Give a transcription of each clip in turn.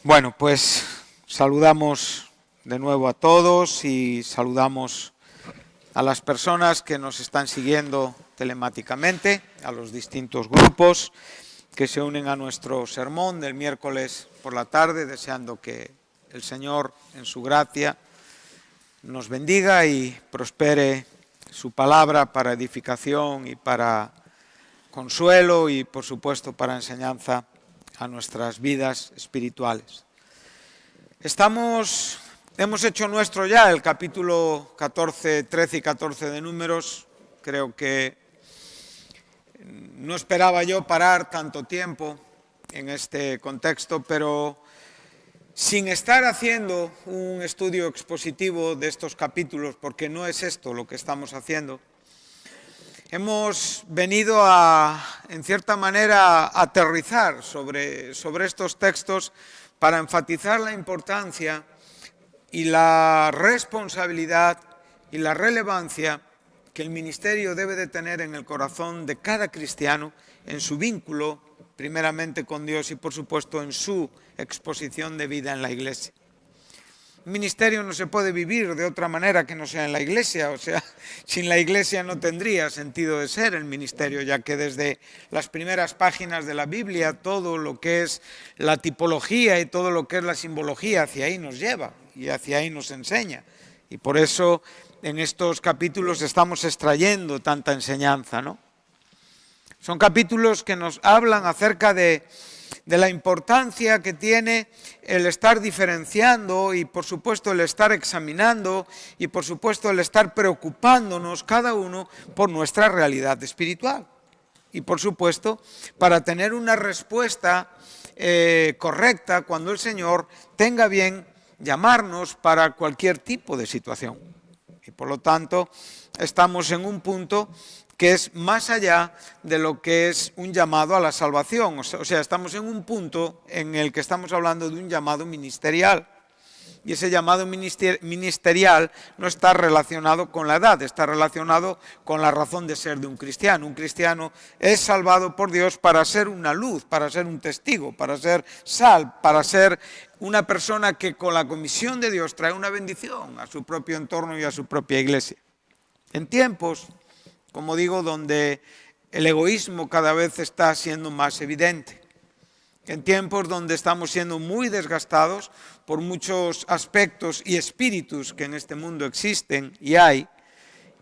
Bueno, pues saludamos de nuevo a todos y saludamos a las personas que nos están siguiendo telemáticamente, a los distintos grupos que se unen a nuestro sermón del miércoles por la tarde, deseando que el Señor, en su gracia, nos bendiga y prospere su palabra para edificación y para consuelo y, por supuesto, para enseñanza a nuestras vidas espirituales. Hemos hecho nuestro ya el capítulo 14, 13 y 14 de Números. Creo que no esperaba yo parar tanto tiempo en este contexto, pero sin estar haciendo un estudio expositivo de estos capítulos, porque no es esto lo que estamos haciendo, hemos venido en cierta manera, a aterrizar sobre estos textos para enfatizar la importancia y la responsabilidad y la relevancia que el ministerio debe de tener en el corazón de cada cristiano, en su vínculo primeramente con Dios y por supuesto en su exposición de vida en la iglesia. Un ministerio no se puede vivir de otra manera que no sea en la iglesia, o sea, sin la iglesia no tendría sentido de ser el ministerio, ya que desde las primeras páginas de la Biblia todo lo que es la tipología y todo lo que es la simbología hacia ahí nos lleva y hacia ahí nos enseña. Y por eso en estos capítulos estamos extrayendo tanta enseñanza, ¿no? Son capítulos que nos hablan acerca de la importancia que tiene el estar diferenciando y por supuesto el estar examinando y por supuesto el estar preocupándonos cada uno por nuestra realidad espiritual. Y por supuesto para tener una respuesta correcta cuando el Señor tenga bien llamarnos para cualquier tipo de situación. Y por lo tanto estamos en un punto que es más allá de lo que es un llamado a la salvación. O sea, estamos en un punto en el que estamos hablando de un llamado ministerial. Y ese llamado ministerial no está relacionado con la edad, está relacionado con la razón de ser de un cristiano. Un cristiano es salvado por Dios para ser una luz, para ser un testigo, para ser sal, para ser una persona que con la comisión de Dios trae una bendición a su propio entorno y a su propia iglesia. En tiempos, como digo, donde el egoísmo cada vez está siendo más evidente. En tiempos donde estamos siendo muy desgastados por muchos aspectos y espíritus que en este mundo existen y hay.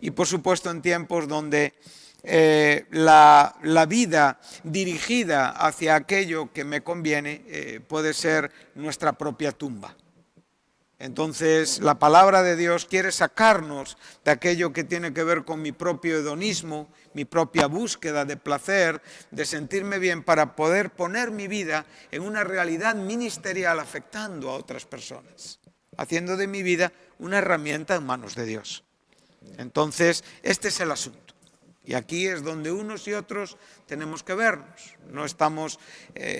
Y por supuesto en tiempos donde la vida dirigida hacia aquello que me conviene puede ser nuestra propia tumba. Entonces, la palabra de Dios quiere sacarnos de aquello que tiene que ver con mi propio hedonismo, mi propia búsqueda de placer, de sentirme bien, para poder poner mi vida en una realidad ministerial afectando a otras personas, haciendo de mi vida una herramienta en manos de Dios. Entonces, este es el asunto. Y aquí es donde unos y otros tenemos que vernos. No estamos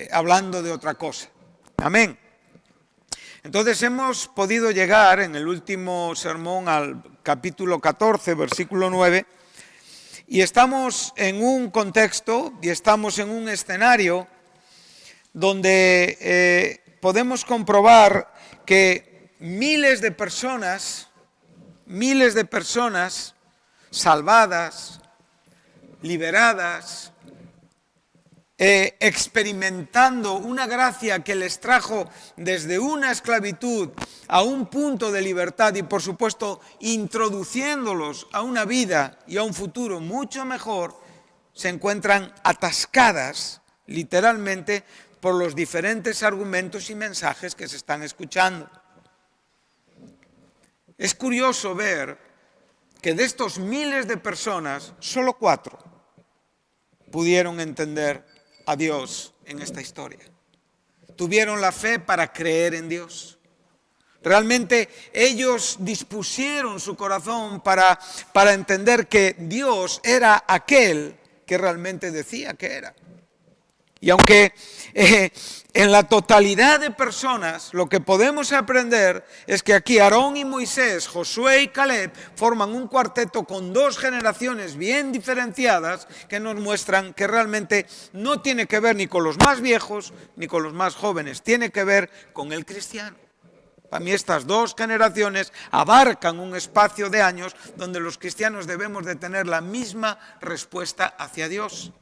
hablando de otra cosa. Amén. Entonces hemos podido llegar en el último sermón al capítulo 14, versículo 9, y estamos en un contexto y estamos en un escenario donde podemos comprobar que miles de personas salvadas, liberadas, experimentando una gracia que les trajo desde una esclavitud a un punto de libertad y por supuesto introduciéndolos a una vida y a un futuro mucho mejor, se encuentran atascadas literalmente por los diferentes argumentos y mensajes que se están escuchando. Es curioso ver que de estos miles de personas, solo 4 pudieron entender a Dios en esta historia. Tuvieron la fe para creer en Dios. Realmente ellos dispusieron su corazón para entender que Dios era aquel que realmente decía que era. Y aunque en la totalidad de personas lo que podemos aprender es que aquí Aarón y Moisés, Josué y Caleb forman un cuarteto con dos generaciones bien diferenciadas que nos muestran que realmente no tiene que ver ni con los más viejos ni con los más jóvenes, tiene que ver con el cristiano. Para mí estas dos generaciones abarcan un espacio de años donde los cristianos debemos de tener la misma respuesta hacia Dios.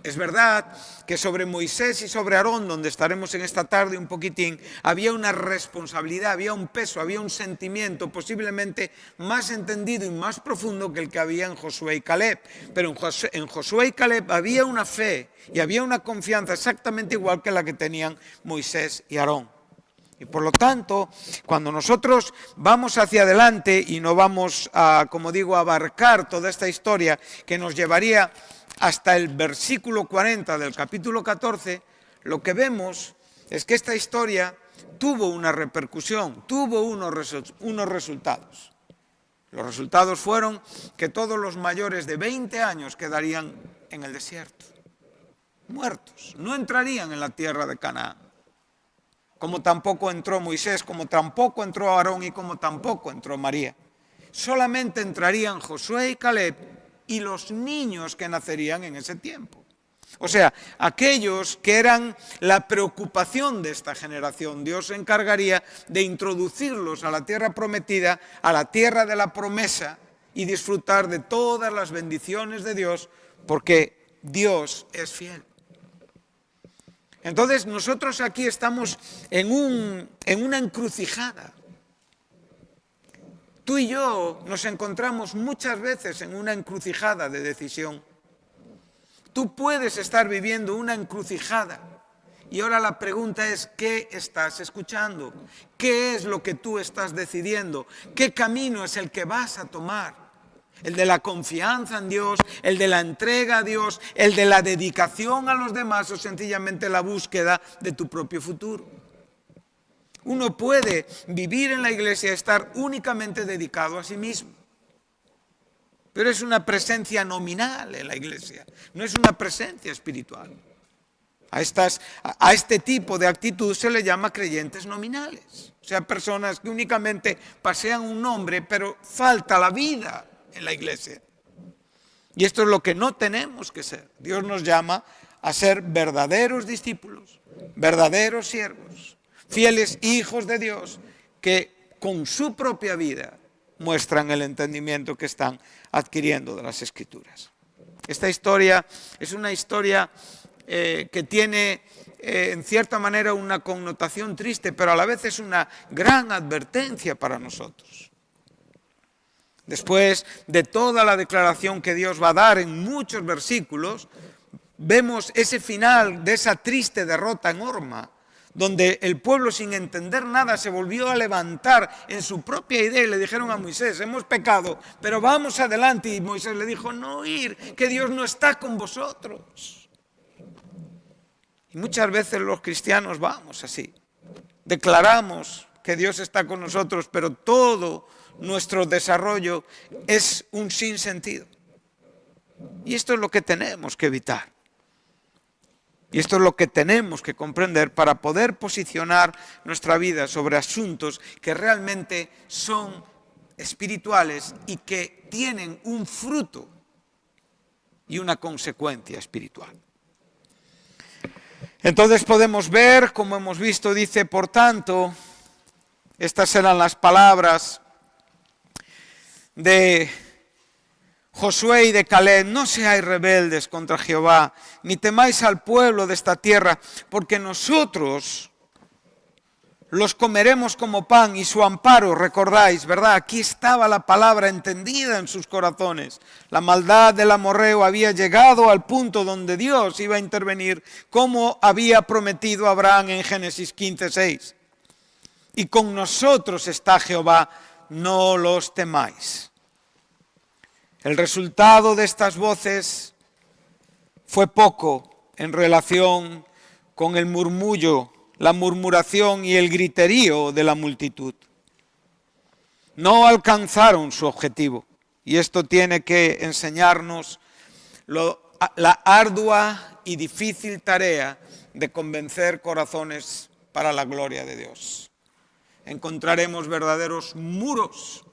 Es verdad que sobre Moisés y sobre Aarón, donde estaremos en esta tarde un poquitín, había una responsabilidad, había un peso, había un sentimiento posiblemente más entendido y más profundo que el que había en Josué y Caleb. Pero en Josué y Caleb había una fe y había una confianza exactamente igual que la que tenían Moisés y Aarón. Y por lo tanto, cuando nosotros vamos hacia adelante y no vamos a, como digo, a abarcar toda esta historia que nos llevaría hasta el versículo 40 del capítulo 14, lo que vemos es que esta historia tuvo una repercusión, tuvo unos resultados. Los resultados fueron que todos los mayores de 20 años quedarían en el desierto, muertos, no entrarían en la tierra de Canaán. Como tampoco entró Moisés, como tampoco entró Aarón y como tampoco entró María. Solamente entrarían Josué y Caleb y los niños que nacerían en ese tiempo. O sea, aquellos que eran la preocupación de esta generación. Dios se encargaría de introducirlos a la tierra prometida, a la tierra de la promesa y disfrutar de todas las bendiciones de Dios, porque Dios es fiel. Entonces nosotros aquí estamos en una encrucijada. Tú y yo nos encontramos muchas veces en una encrucijada de decisión. Tú puedes estar viviendo una encrucijada y ahora la pregunta es, ¿qué estás escuchando? ¿Qué es lo que tú estás decidiendo? ¿Qué camino es el que vas a tomar? ¿El de la confianza en Dios, el de la entrega a Dios, el de la dedicación a los demás o sencillamente la búsqueda de tu propio futuro? Uno puede vivir en la iglesia y estar únicamente dedicado a sí mismo. Pero es una presencia nominal en la iglesia, no es una presencia espiritual. A este tipo de actitud se le llama creyentes nominales. O sea, personas que únicamente pasean un nombre, pero falta la vida en la iglesia. Y esto es lo que no tenemos que ser. Dios nos llama a ser verdaderos discípulos, verdaderos siervos, fieles hijos de Dios que con su propia vida muestran el entendimiento que están adquiriendo de las Escrituras. Esta historia es una historia que tiene en cierta manera una connotación triste, pero a la vez es una gran advertencia para nosotros. Después de toda la declaración que Dios va a dar en muchos versículos, vemos ese final de esa triste derrota en Horma, donde el pueblo sin entender nada se volvió a levantar en su propia idea y le dijeron a Moisés, hemos pecado, pero vamos adelante. Y Moisés le dijo, no ir, que Dios no está con vosotros. Y muchas veces los cristianos vamos así, declaramos que Dios está con nosotros, pero todo nuestro desarrollo es un sinsentido. Y esto es lo que tenemos que evitar. Y esto es lo que tenemos que comprender para poder posicionar nuestra vida sobre asuntos que realmente son espirituales y que tienen un fruto y una consecuencia espiritual. Entonces podemos ver, como hemos visto, dice, por tanto, estas eran las palabras de Josué y de Caleb, no seáis rebeldes contra Jehová, ni temáis al pueblo de esta tierra, porque nosotros los comeremos como pan y su amparo, recordáis, ¿verdad? Aquí estaba la palabra entendida en sus corazones. La maldad del amorreo había llegado al punto donde Dios iba a intervenir, como había prometido a Abraham en Génesis 15:6. Y con nosotros está Jehová, no los temáis. El resultado de estas voces fue poco en relación con el murmullo, la murmuración y el griterío de la multitud. No alcanzaron su objetivo. Y esto tiene que enseñarnos la ardua y difícil tarea de convencer corazones para la gloria de Dios. Encontraremos verdaderos muros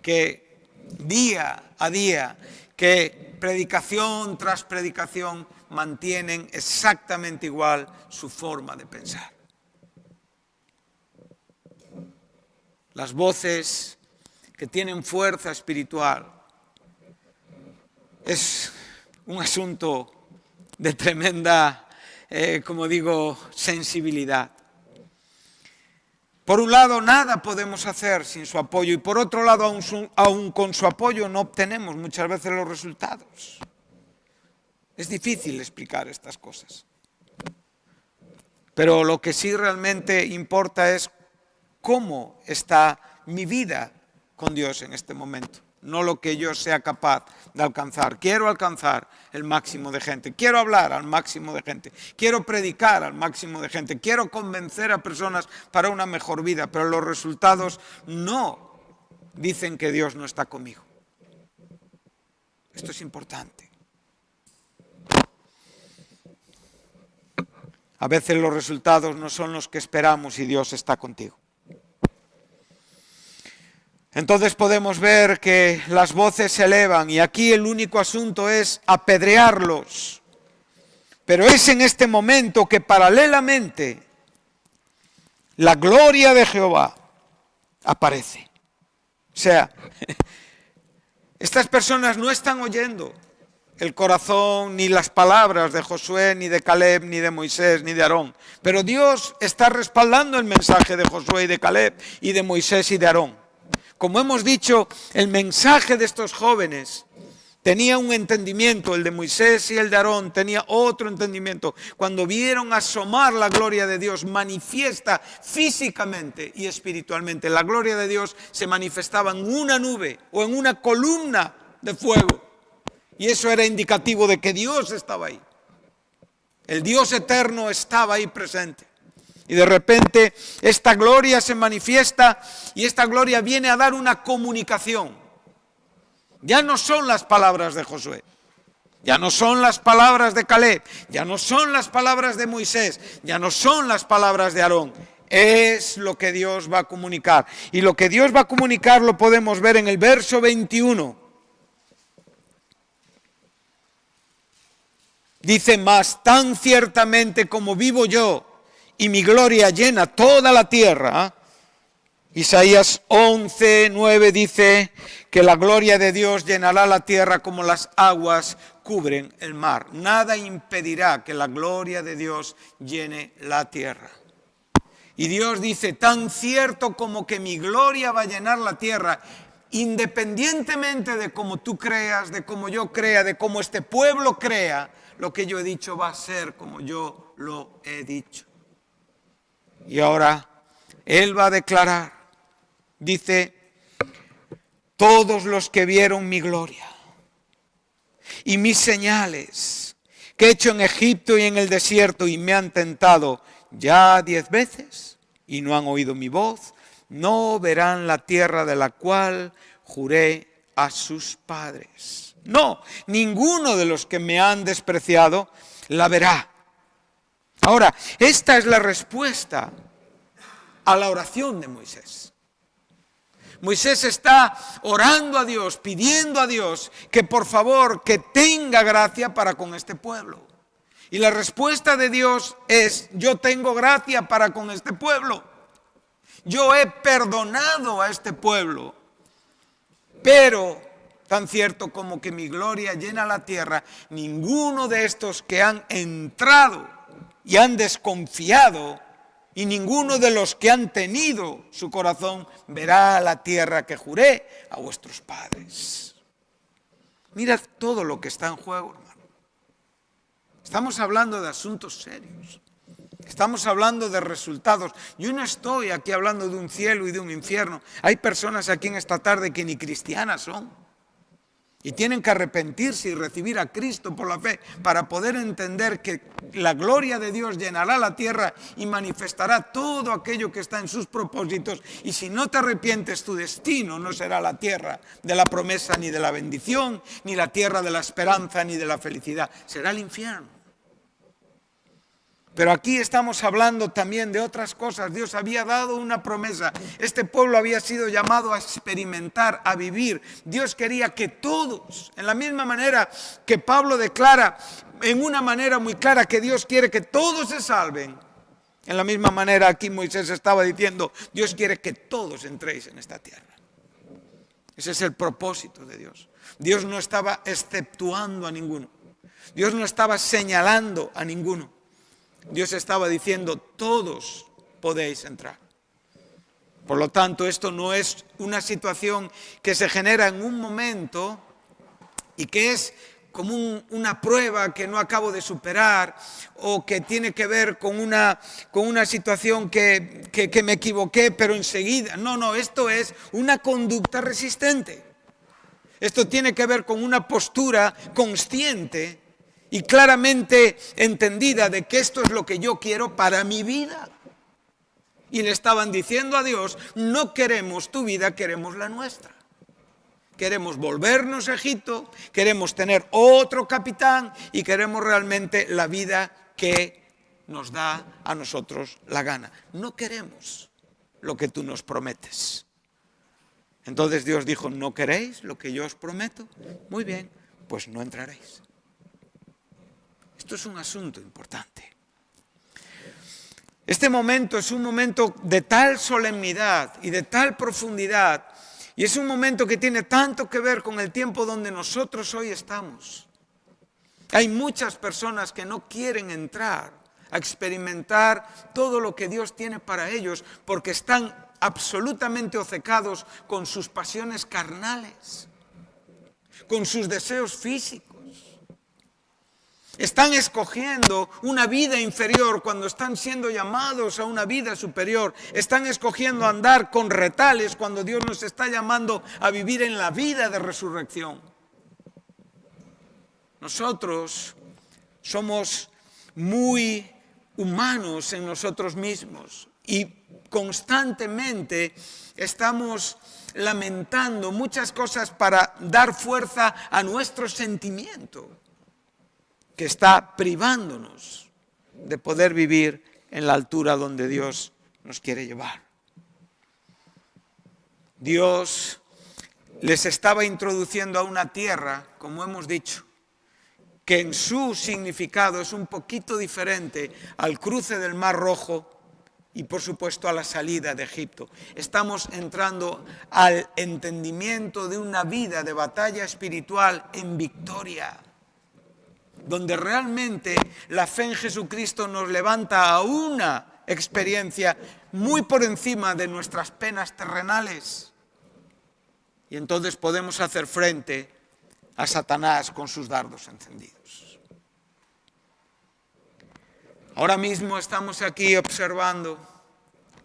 que día a día, que predicación tras predicación mantienen exactamente igual su forma de pensar. Las voces que tienen fuerza espiritual es un asunto de tremenda, sensibilidad. Por un lado, nada podemos hacer sin su apoyo y por otro lado, aún con su apoyo no obtenemos muchas veces los resultados. Es difícil explicar estas cosas. Pero lo que sí realmente importa es cómo está mi vida con Dios en este momento. No lo que yo sea capaz de alcanzar. Quiero alcanzar el máximo de gente. Quiero hablar al máximo de gente. Quiero predicar al máximo de gente. Quiero convencer a personas para una mejor vida. Pero los resultados no dicen que Dios no está conmigo. Esto es importante. A veces los resultados no son los que esperamos y Dios está contigo. Entonces podemos ver que las voces se elevan y aquí el único asunto es apedrearlos. Pero es en este momento que paralelamente la gloria de Jehová aparece. O sea, estas personas no están oyendo el corazón ni las palabras de Josué, ni de Caleb, ni de Moisés, ni de Aarón. Pero Dios está respaldando el mensaje de Josué y de Caleb y de Moisés y de Aarón. Como hemos dicho, el mensaje de estos jóvenes tenía un entendimiento, el de Moisés y el de Aarón tenía otro entendimiento. Cuando vieron asomar la gloria de Dios manifiesta físicamente y espiritualmente, la gloria de Dios se manifestaba en una nube o en una columna de fuego. Y eso era indicativo de que Dios estaba ahí. El Dios eterno estaba ahí presente. Y de repente esta gloria se manifiesta y esta gloria viene a dar una comunicación. Ya no son las palabras de Josué, ya no son las palabras de Caleb, ya no son las palabras de Moisés, ya no son las palabras de Aarón. Es lo que Dios va a comunicar. Y lo que Dios va a comunicar lo podemos ver en el verso 21. Dice, mas tan ciertamente como vivo yo, y mi gloria llena toda la tierra. Isaías 11:9 dice que la gloria de Dios llenará la tierra como las aguas cubren el mar. Nada impedirá que la gloria de Dios llene la tierra. Y Dios dice, tan cierto como que mi gloria va a llenar la tierra, independientemente de cómo tú creas, de cómo yo crea, de cómo este pueblo crea, lo que yo he dicho va a ser como yo lo he dicho. Y ahora Él va a declarar, dice, todos los que vieron mi gloria y mis señales que he hecho en Egipto y en el desierto y me han tentado ya 10 veces y no han oído mi voz, no verán la tierra de la cual juré a sus padres. No, ninguno de los que me han despreciado la verá. Ahora, esta es la respuesta a la oración de Moisés. Moisés está orando a Dios, pidiendo a Dios que por favor, que tenga gracia para con este pueblo. Y la respuesta de Dios es, yo tengo gracia para con este pueblo. Yo he perdonado a este pueblo. Pero, tan cierto como que mi gloria llena la tierra, ninguno de estos que han entrado y han desconfiado, y ninguno de los que han tenido su corazón verá la tierra que juré a vuestros padres. Mirad todo lo que está en juego, hermano. Estamos hablando de asuntos serios. Estamos hablando de resultados. Yo no estoy aquí hablando de un cielo y de un infierno. Hay personas aquí en esta tarde que ni cristianas son. Y tienen que arrepentirse y recibir a Cristo por la fe para poder entender que la gloria de Dios llenará la tierra y manifestará todo aquello que está en sus propósitos. Y si no te arrepientes, tu destino no será la tierra de la promesa ni de la bendición, ni la tierra de la esperanza ni de la felicidad. Será el infierno. Pero aquí estamos hablando también de otras cosas. Dios había dado una promesa. Este pueblo había sido llamado a experimentar, a vivir. Dios quería que todos, en la misma manera que Pablo declara, en una manera muy clara, que Dios quiere que todos se salven. En la misma manera aquí Moisés estaba diciendo, Dios quiere que todos entréis en esta tierra. Ese es el propósito de Dios. Dios no estaba exceptuando a ninguno. Dios no estaba señalando a ninguno. Dios estaba diciendo, todos podéis entrar. Por lo tanto, esto no es una situación que se genera en un momento y que es como una prueba que no acabo de superar o que tiene que ver con una situación que me equivoqué, pero enseguida. No, esto es una conducta resistente. Esto tiene que ver con una postura consciente y claramente entendida de que esto es lo que yo quiero para mi vida. Y le estaban diciendo a Dios, no queremos tu vida, queremos la nuestra. Queremos volvernos a Egipto, queremos tener otro capitán y queremos realmente la vida que nos da a nosotros la gana. No queremos lo que tú nos prometes. Entonces Dios dijo, ¿no queréis lo que yo os prometo? Muy bien, pues no entraréis. Esto es un asunto importante. Este momento es un momento de tal solemnidad y de tal profundidad, y es un momento que tiene tanto que ver con el tiempo donde nosotros hoy estamos. Hay muchas personas que no quieren entrar a experimentar todo lo que Dios tiene para ellos porque están absolutamente obcecados con sus pasiones carnales, con sus deseos físicos. Están escogiendo una vida inferior cuando están siendo llamados a una vida superior. Están escogiendo andar con retales cuando Dios nos está llamando a vivir en la vida de resurrección. Nosotros somos muy humanos en nosotros mismos y constantemente estamos lamentando muchas cosas para dar fuerza a nuestro sentimiento, que está privándonos de poder vivir en la altura donde Dios nos quiere llevar. Dios les estaba introduciendo a una tierra, como hemos dicho, que en su significado es un poquito diferente al cruce del Mar Rojo y por supuesto a la salida de Egipto. Estamos entrando al entendimiento de una vida de batalla espiritual en victoria, donde realmente la fe en Jesucristo nos levanta a una experiencia muy por encima de nuestras penas terrenales. Y entonces podemos hacer frente a Satanás con sus dardos encendidos. Ahora mismo estamos aquí observando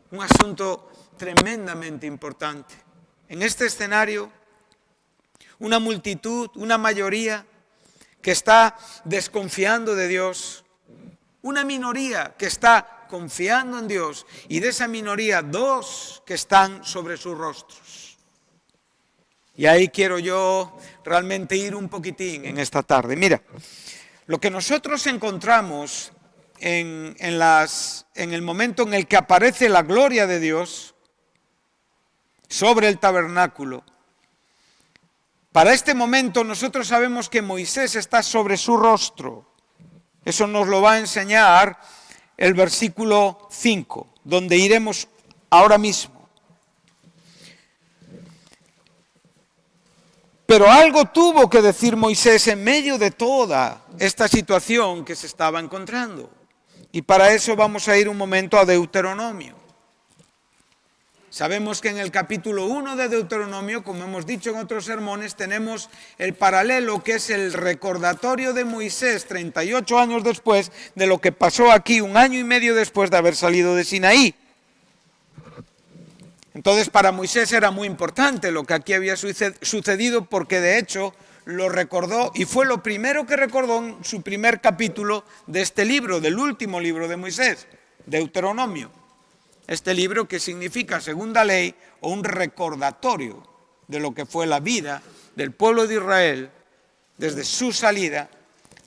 un asunto tremendamente importante. En este escenario, una multitud, una mayoría que está desconfiando de Dios, una minoría que está confiando en Dios y de esa minoría dos que están sobre sus rostros. Y ahí quiero yo realmente ir un poquitín en esta tarde. Mira, lo que nosotros encontramos en el momento en el que aparece la gloria de Dios sobre el tabernáculo, para este momento nosotros sabemos que Moisés está sobre su rostro. Eso nos lo va a enseñar el versículo 5, donde iremos ahora mismo. Pero algo tuvo que decir Moisés en medio de toda esta situación que se estaba encontrando. Y para eso vamos a ir un momento a Deuteronomio. Sabemos que en el capítulo 1 de Deuteronomio, como hemos dicho en otros sermones, tenemos el paralelo que es el recordatorio de Moisés 38 años después de lo que pasó aquí 1 año y medio después de haber salido de Sinaí. Entonces para Moisés era muy importante lo que aquí había sucedido porque de hecho lo recordó y fue lo primero que recordó en su primer capítulo de este libro, del último libro de Moisés, Deuteronomio. Este libro que significa segunda ley o un recordatorio de lo que fue la vida del pueblo de Israel desde su salida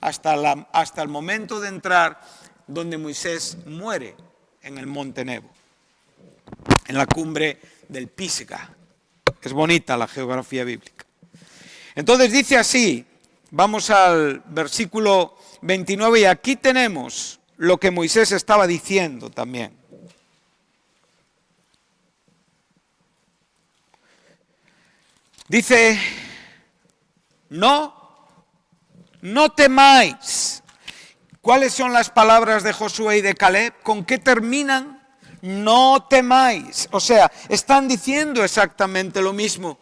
hasta el momento de entrar donde Moisés muere en el monte Nebo, en la cumbre del Pisga. Es bonita la geografía bíblica. Entonces dice así, vamos al versículo 29 y aquí tenemos lo que Moisés estaba diciendo también. Dice, no temáis. ¿Cuáles son las palabras de Josué y de Caleb? ¿Con qué terminan? No temáis. O sea, están diciendo exactamente lo mismo.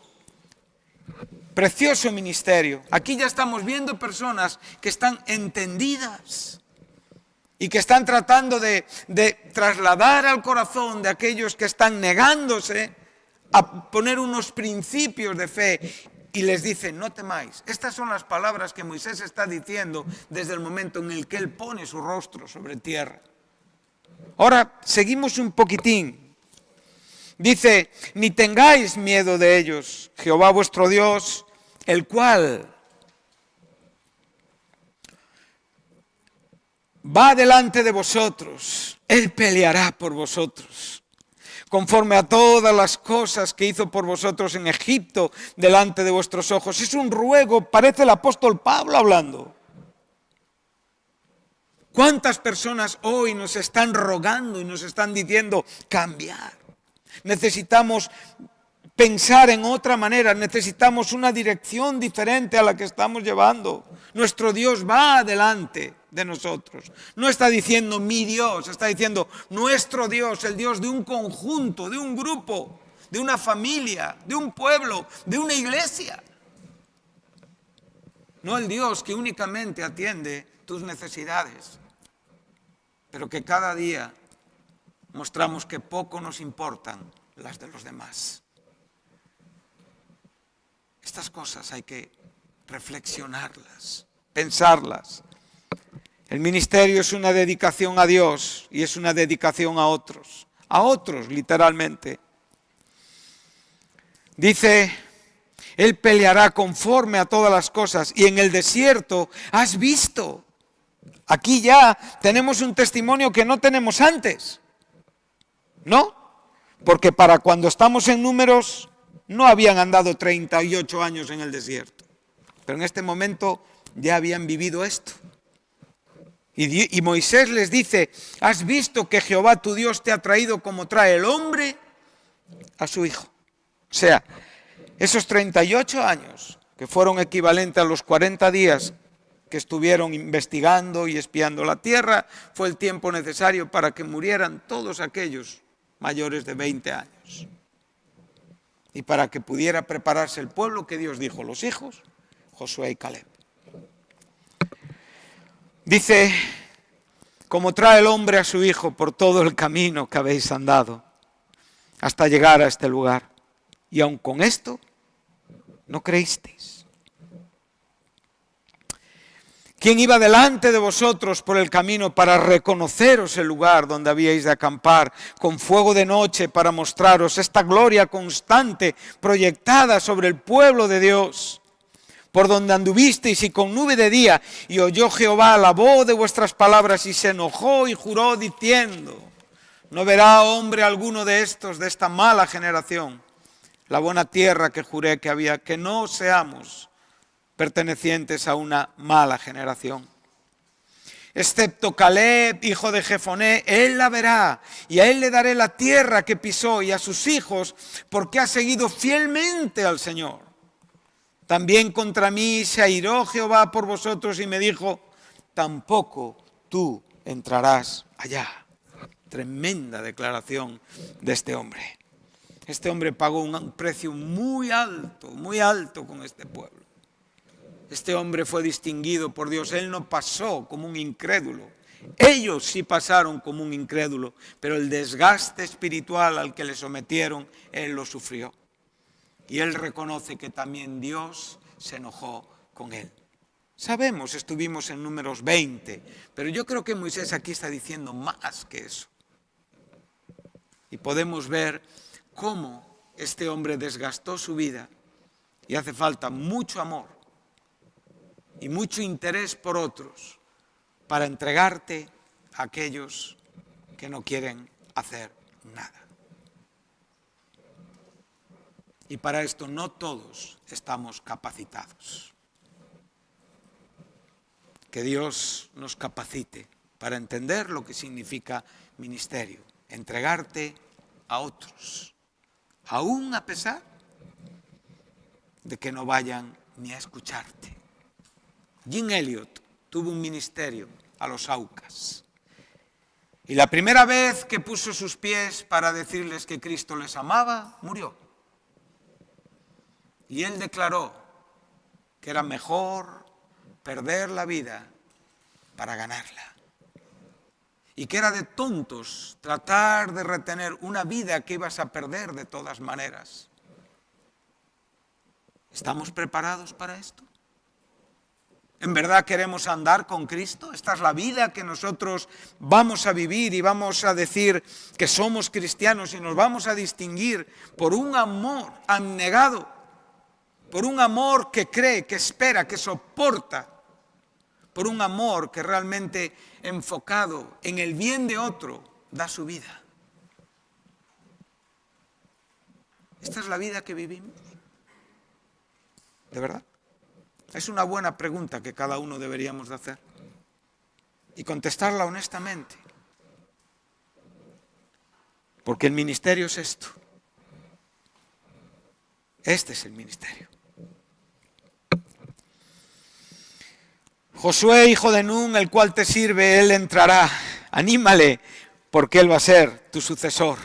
Precioso ministerio. Aquí ya estamos viendo personas que están entendidas y que están tratando de trasladar al corazón de aquellos que están negándose a poner unos principios de fe. Y les dice, no temáis. Estas son las palabras que Moisés está diciendo desde el momento en el que él pone su rostro sobre tierra. Ahora, seguimos un poquitín. Dice, ni tengáis miedo de ellos, Jehová vuestro Dios, el cual va delante de vosotros, Él peleará por vosotros. Conforme a todas las cosas que hizo por vosotros en Egipto, delante de vuestros ojos. Es un ruego, parece el apóstol Pablo hablando. ¿Cuántas personas hoy nos están rogando y nos están diciendo cambiar? Necesitamos pensar en otra manera, necesitamos una dirección diferente a la que estamos llevando. Nuestro Dios va adelante de nosotros. No está diciendo mi Dios, está diciendo nuestro Dios, el Dios de un conjunto, de un grupo, de una familia, de un pueblo, de una iglesia. No el Dios que únicamente atiende tus necesidades, pero que cada día mostramos que poco nos importan las de los demás. Estas cosas hay que reflexionarlas, pensarlas. El ministerio es una dedicación a Dios y es una dedicación a otros literalmente. Dice, Él peleará conforme a todas las cosas y en el desierto has visto. Aquí ya tenemos un testimonio que no tenemos antes, ¿no? Porque para cuando estamos en Números no habían andado 38 años en el desierto, pero en este momento ya habían vivido esto. Y Moisés les dice, ¿has visto que Jehová tu Dios te ha traído como trae el hombre a su hijo? O sea, esos 38 años, que fueron equivalentes a los 40 días que estuvieron investigando y espiando la tierra, fue el tiempo necesario para que murieran todos aquellos mayores de 20 años. Y para que pudiera prepararse el pueblo que Dios dijo, los hijos, Josué y Caleb. Dice, como trae el hombre a su hijo por todo el camino que habéis andado, hasta llegar a este lugar. Y aun con esto, no creísteis. ¿Quién iba delante de vosotros por el camino para reconoceros el lugar donde habíais de acampar, con fuego de noche para mostraros esta gloria constante proyectada sobre el pueblo de Dios? Por donde anduvisteis y con nube de día, y oyó Jehová la voz de vuestras palabras y se enojó y juró diciendo, no verá hombre alguno de estos, de esta mala generación, la buena tierra que juré que había, que no seamos pertenecientes a una mala generación. Excepto Caleb, hijo de Jefoné, él la verá, y a él le daré la tierra que pisó y a sus hijos, porque ha seguido fielmente al Señor. También contra mí se airó Jehová por vosotros y me dijo, tampoco tú entrarás allá. Tremenda declaración de este hombre. Este hombre pagó un precio muy alto con este pueblo. Este hombre fue distinguido por Dios. Él no pasó como un incrédulo. Ellos sí pasaron como un incrédulo, pero el desgaste espiritual al que le sometieron, él lo sufrió. Y él reconoce que también Dios se enojó con él. Sabemos, estuvimos en Números 20, pero yo creo que Moisés aquí está diciendo más que eso. Y podemos ver cómo este hombre desgastó su vida y hace falta mucho amor y mucho interés por otros para entregarte a aquellos que no quieren hacer nada. Y para esto no todos estamos capacitados. Que Dios nos capacite para entender lo que significa ministerio, entregarte a otros, aún a pesar de que no vayan ni a escucharte. Jim Elliot tuvo un ministerio a los Aucas. Y la primera vez que puso sus pies para decirles que Cristo les amaba, murió. Y él declaró que era mejor perder la vida para ganarla. Y que era de tontos tratar de retener una vida que ibas a perder de todas maneras. ¿Estamos preparados para esto? ¿En verdad queremos andar con Cristo? ¿Esta es la vida que nosotros vamos a vivir y vamos a decir que somos cristianos y nos vamos a distinguir por un amor abnegado, por un amor que cree, que espera, que soporta, por un amor que realmente enfocado en el bien de otro da su vida? ¿Esta es la vida que vivimos? ¿De verdad? Es una buena pregunta que cada uno deberíamos de hacer y contestarla honestamente. Porque el ministerio es esto. Este es el ministerio. Josué, hijo de Nun, el cual te sirve, él entrará. Anímale, porque él va a ser tu sucesor.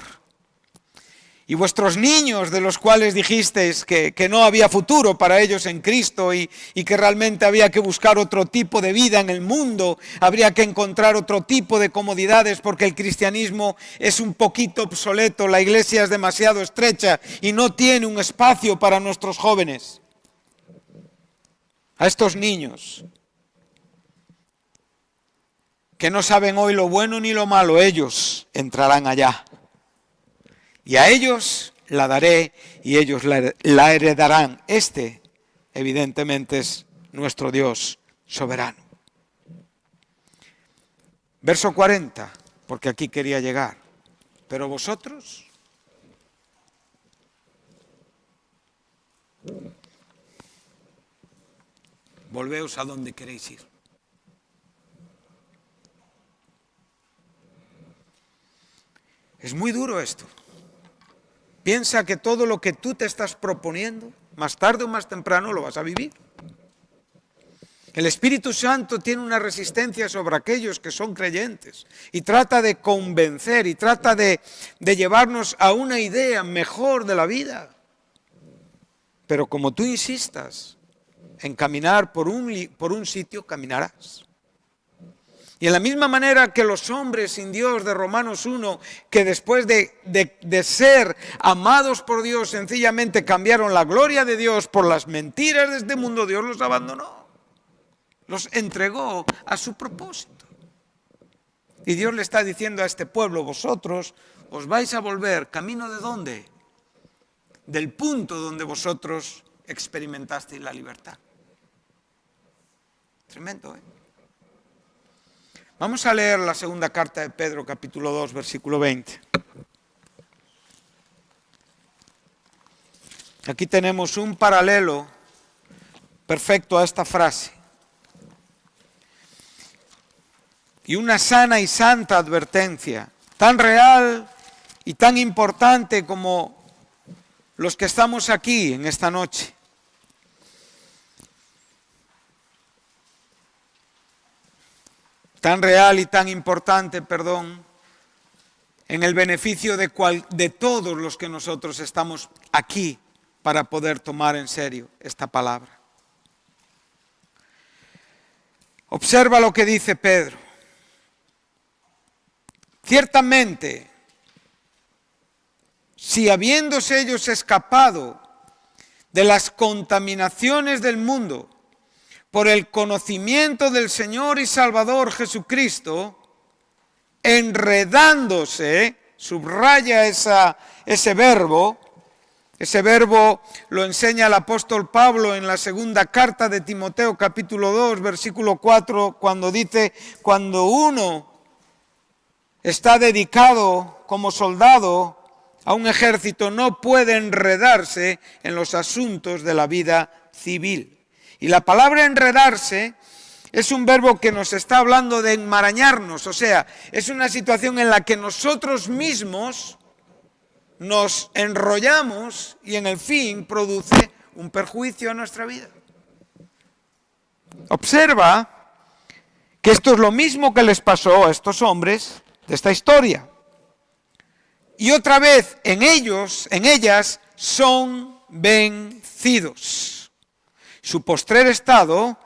Y vuestros niños, de los cuales dijisteis que no había futuro para ellos en Cristo y que realmente había que buscar otro tipo de vida en el mundo, habría que encontrar otro tipo de comodidades porque el cristianismo es un poquito obsoleto, la iglesia es demasiado estrecha y no tiene un espacio para nuestros jóvenes. A estos niños que no saben hoy lo bueno ni lo malo, ellos entrarán allá. Y a ellos la daré y ellos la heredarán. Este, evidentemente, es nuestro Dios soberano. Verso 40, porque aquí quería llegar. Pero vosotros, volveos a donde queréis ir. Es muy duro esto. Piensa que todo lo que tú te estás proponiendo, más tarde o más temprano lo vas a vivir. El Espíritu Santo tiene una resistencia sobre aquellos que son creyentes y trata de convencer y trata de llevarnos a una idea mejor de la vida. Pero como tú insistas en caminar por un sitio, caminarás. Y en la misma manera que los hombres sin Dios de Romanos 1, que después de ser amados por Dios, sencillamente cambiaron la gloria de Dios por las mentiras de este mundo, Dios los abandonó. Los entregó a su propósito. Y Dios le está diciendo a este pueblo, vosotros os vais a volver, ¿camino de dónde? Del punto donde vosotros experimentasteis la libertad. Tremendo, ¿eh? Vamos a leer la segunda carta de Pedro, capítulo 2, versículo 20. Aquí tenemos un paralelo perfecto a esta frase. Y una sana y santa advertencia, tan real y tan importante como los que estamos aquí en esta noche. Tan real y tan importante, en el beneficio de todos los que nosotros estamos aquí para poder tomar en serio esta palabra. Observa lo que dice Pedro. Ciertamente, si habiéndose ellos escapado de las contaminaciones del mundo, por el conocimiento del Señor y Salvador Jesucristo, enredándose, subraya ese verbo lo enseña el apóstol Pablo en la segunda carta de Timoteo capítulo 2, versículo 4, cuando dice, cuando uno está dedicado como soldado a un ejército, no puede enredarse en los asuntos de la vida civil. Y la palabra enredarse es un verbo que nos está hablando de enmarañarnos, o sea, es una situación en la que nosotros mismos nos enrollamos y en el fin produce un perjuicio a nuestra vida. Observa que esto es lo mismo que les pasó a estos hombres de esta historia. Y otra vez, en ellas, son vencidos. Su postrer estado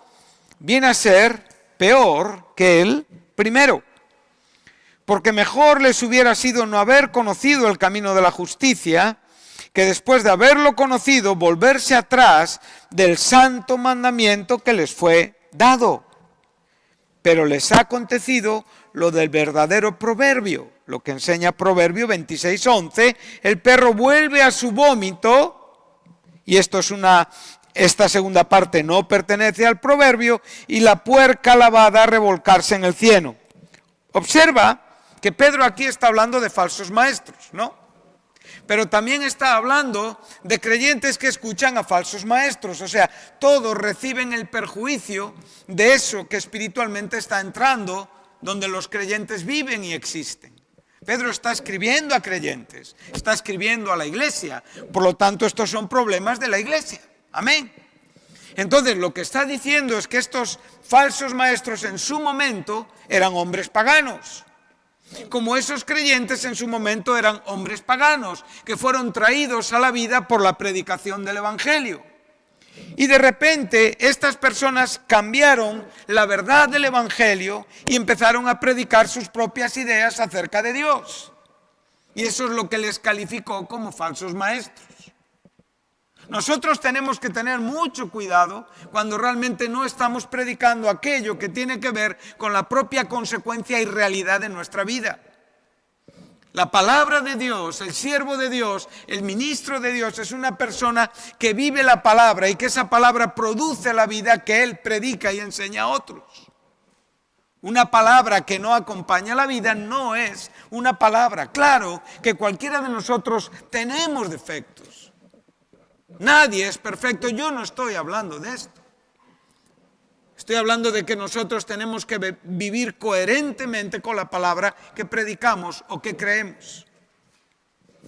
viene a ser peor que el primero. Porque mejor les hubiera sido no haber conocido el camino de la justicia, que después de haberlo conocido, volverse atrás del santo mandamiento que les fue dado. Pero les ha acontecido lo del verdadero proverbio, lo que enseña Proverbio 26:11, el perro vuelve a su vómito, y esta segunda parte no pertenece al proverbio, y la puerca lavada a revolcarse en el cieno. Observa que Pedro aquí está hablando de falsos maestros, ¿no? Pero también está hablando de creyentes que escuchan a falsos maestros, o sea, todos reciben el perjuicio de eso que espiritualmente está entrando donde los creyentes viven y existen. Pedro está escribiendo a creyentes, está escribiendo a la iglesia, por lo tanto estos son problemas de la iglesia. Amén. Entonces lo que está diciendo es que estos falsos maestros en su momento eran hombres paganos, como esos creyentes en su momento eran hombres paganos, que fueron traídos a la vida por la predicación del Evangelio. Y de repente estas personas cambiaron la verdad del Evangelio y empezaron a predicar sus propias ideas acerca de Dios. Y eso es lo que les calificó como falsos maestros. Nosotros tenemos que tener mucho cuidado cuando realmente no estamos predicando aquello que tiene que ver con la propia consecuencia y realidad de nuestra vida. La palabra de Dios, el siervo de Dios, el ministro de Dios es una persona que vive la palabra y que esa palabra produce la vida que él predica y enseña a otros. Una palabra que no acompaña la vida no es una palabra. Claro que cualquiera de nosotros tenemos defectos. Nadie es perfecto, yo no estoy hablando de esto. Estoy hablando de que nosotros tenemos que vivir coherentemente con la palabra que predicamos o que creemos.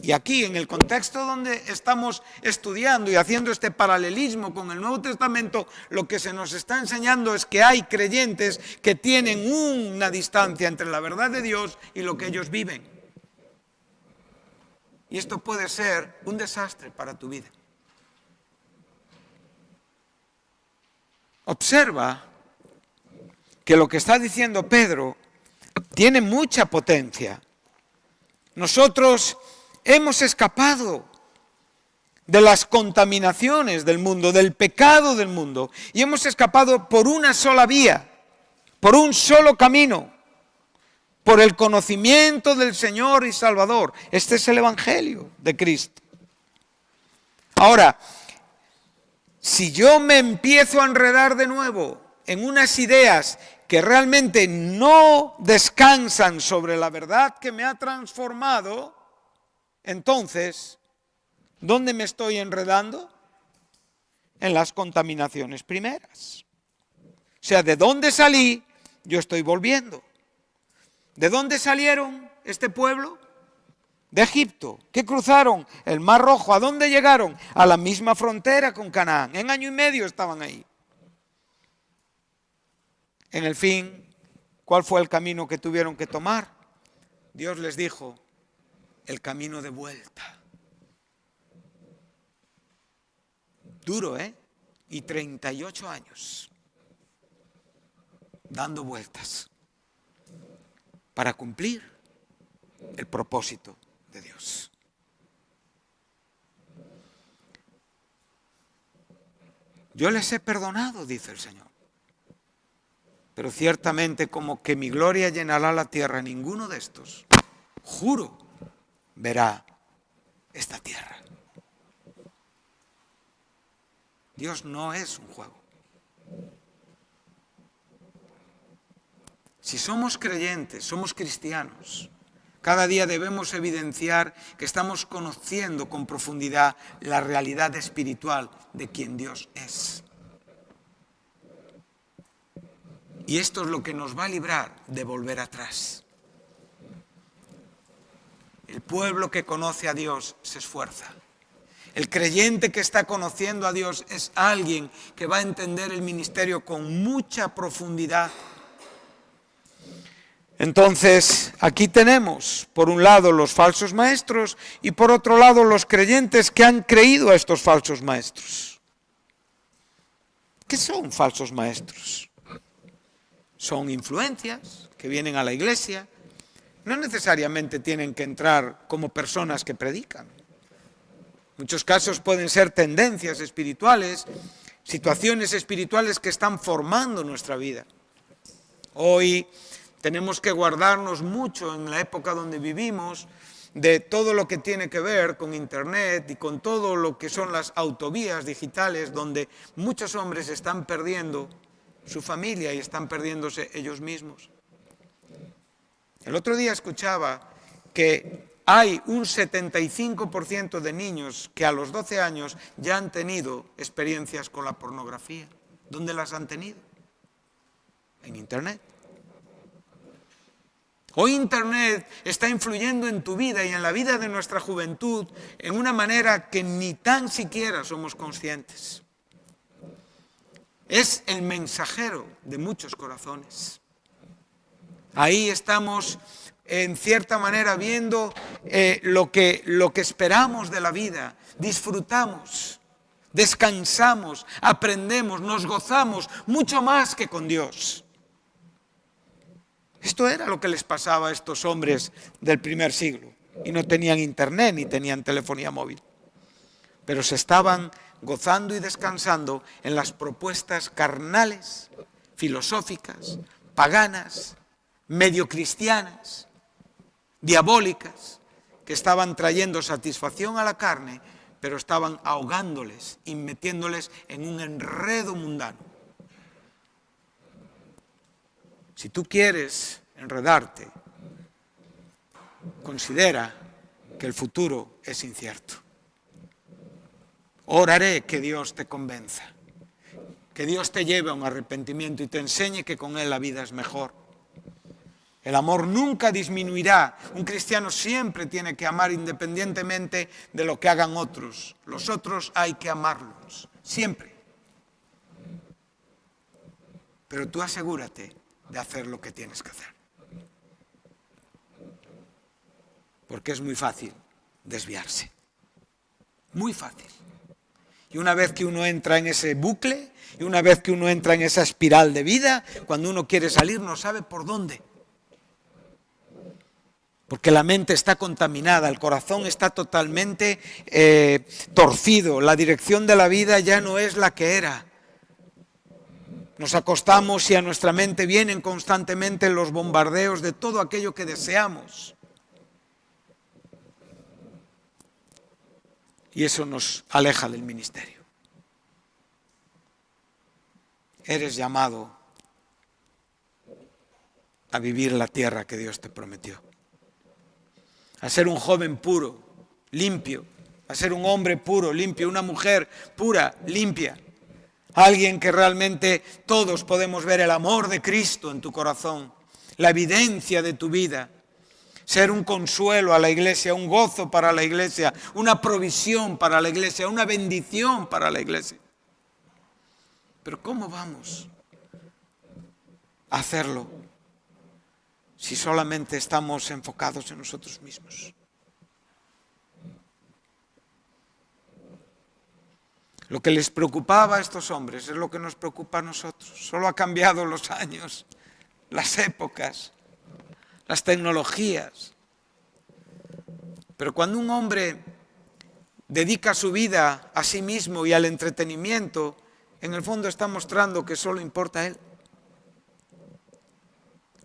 Y aquí, en el contexto donde estamos estudiando y haciendo este paralelismo con el Nuevo Testamento, lo que se nos está enseñando es que hay creyentes que tienen una distancia entre la verdad de Dios y lo que ellos viven. Y esto puede ser un desastre para tu vida. Observa que lo que está diciendo Pedro tiene mucha potencia. Nosotros hemos escapado de las contaminaciones del mundo, del pecado del mundo, y hemos escapado por una sola vía, por un solo camino, por el conocimiento del Señor y Salvador. Este es el Evangelio de Cristo. Ahora, si yo me empiezo a enredar de nuevo en unas ideas que realmente no descansan sobre la verdad que me ha transformado, entonces, ¿dónde me estoy enredando? En las contaminaciones primeras. O sea, ¿de dónde salí? Yo estoy volviendo. ¿De dónde salieron este pueblo? De Egipto. ¿Qué cruzaron? El Mar Rojo. ¿A dónde llegaron? A la misma frontera con Canaán. En 1 año y medio estaban ahí. En el fin, ¿cuál fue el camino que tuvieron que tomar? Dios les dijo, el camino de vuelta. Duro, ¿eh? Y 38 años dando vueltas para cumplir el propósito de Dios. Yo les he perdonado, dice el Señor. Pero ciertamente como que mi gloria llenará la tierra, ninguno de estos, juro, verá esta tierra. Dios no es un juego. Si somos creyentes, somos cristianos, Cada día debemos evidenciar que estamos conociendo con profundidad la realidad espiritual de quien Dios es. Y esto es lo que nos va a librar de volver atrás. El pueblo que conoce a Dios se esfuerza. El creyente que está conociendo a Dios es alguien que va a entender el ministerio con mucha profundidad. Entonces, aquí tenemos, por un lado, los falsos maestros y por otro lado, los creyentes que han creído a estos falsos maestros. ¿Qué son falsos maestros? Son influencias que vienen a la iglesia. No necesariamente tienen que entrar como personas que predican. En muchos casos pueden ser tendencias espirituales, situaciones espirituales que están formando nuestra vida. Hoy tenemos que guardarnos mucho en la época donde vivimos de todo lo que tiene que ver con Internet y con todo lo que son las autovías digitales, donde muchos hombres están perdiendo su familia y están perdiéndose ellos mismos. El otro día escuchaba que hay un 75% de niños que a los 12 años ya han tenido experiencias con la pornografía. ¿Dónde las han tenido? En Internet. Hoy Internet está influyendo en tu vida y en la vida de nuestra juventud en una manera que ni tan siquiera somos conscientes. Es el mensajero de muchos corazones. Ahí estamos, en cierta manera, viendo lo que esperamos de la vida. Disfrutamos, descansamos, aprendemos, nos gozamos mucho más que con Dios. Esto era lo que les pasaba a estos hombres del primer siglo. Y no tenían internet ni tenían telefonía móvil. Pero se estaban gozando y descansando en las propuestas carnales, filosóficas, paganas, medio cristianas, diabólicas, que estaban trayendo satisfacción a la carne, pero estaban ahogándoles y metiéndoles en un enredo mundano. Si tú quieres enredarte, considera que el futuro es incierto. Oraré que Dios te convenza, que Dios te lleve a un arrepentimiento y te enseñe que con Él la vida es mejor. El amor nunca disminuirá. Un cristiano siempre tiene que amar independientemente de lo que hagan otros. Los otros hay que amarlos, siempre. Pero tú asegúrate de hacer lo que tienes que hacer. Porque es muy fácil desviarse. Muy fácil. Y una vez que uno entra en ese bucle, y una vez que uno entra en esa espiral de vida, cuando uno quiere salir no sabe por dónde. Porque la mente está contaminada, el corazón está totalmente torcido, la dirección de la vida ya no es la que era. Nos acostamos y a nuestra mente vienen constantemente los bombardeos de todo aquello que deseamos. Y eso nos aleja del ministerio. Eres llamado a vivir la tierra que Dios te prometió. A ser un joven puro, limpio. A ser un hombre puro, limpio. Una mujer pura, limpia. Alguien que realmente todos podemos ver el amor de Cristo en tu corazón. La evidencia de tu vida. Ser un consuelo a la iglesia, un gozo para la iglesia, una provisión para la iglesia, una bendición para la iglesia. Pero ¿cómo vamos a hacerlo si solamente estamos enfocados en nosotros mismos? Lo que les preocupaba a estos hombres es lo que nos preocupa a nosotros. Solo ha cambiado los años, las épocas, las tecnologías. Pero cuando un hombre dedica su vida a sí mismo y al entretenimiento, en el fondo está mostrando que solo importa a él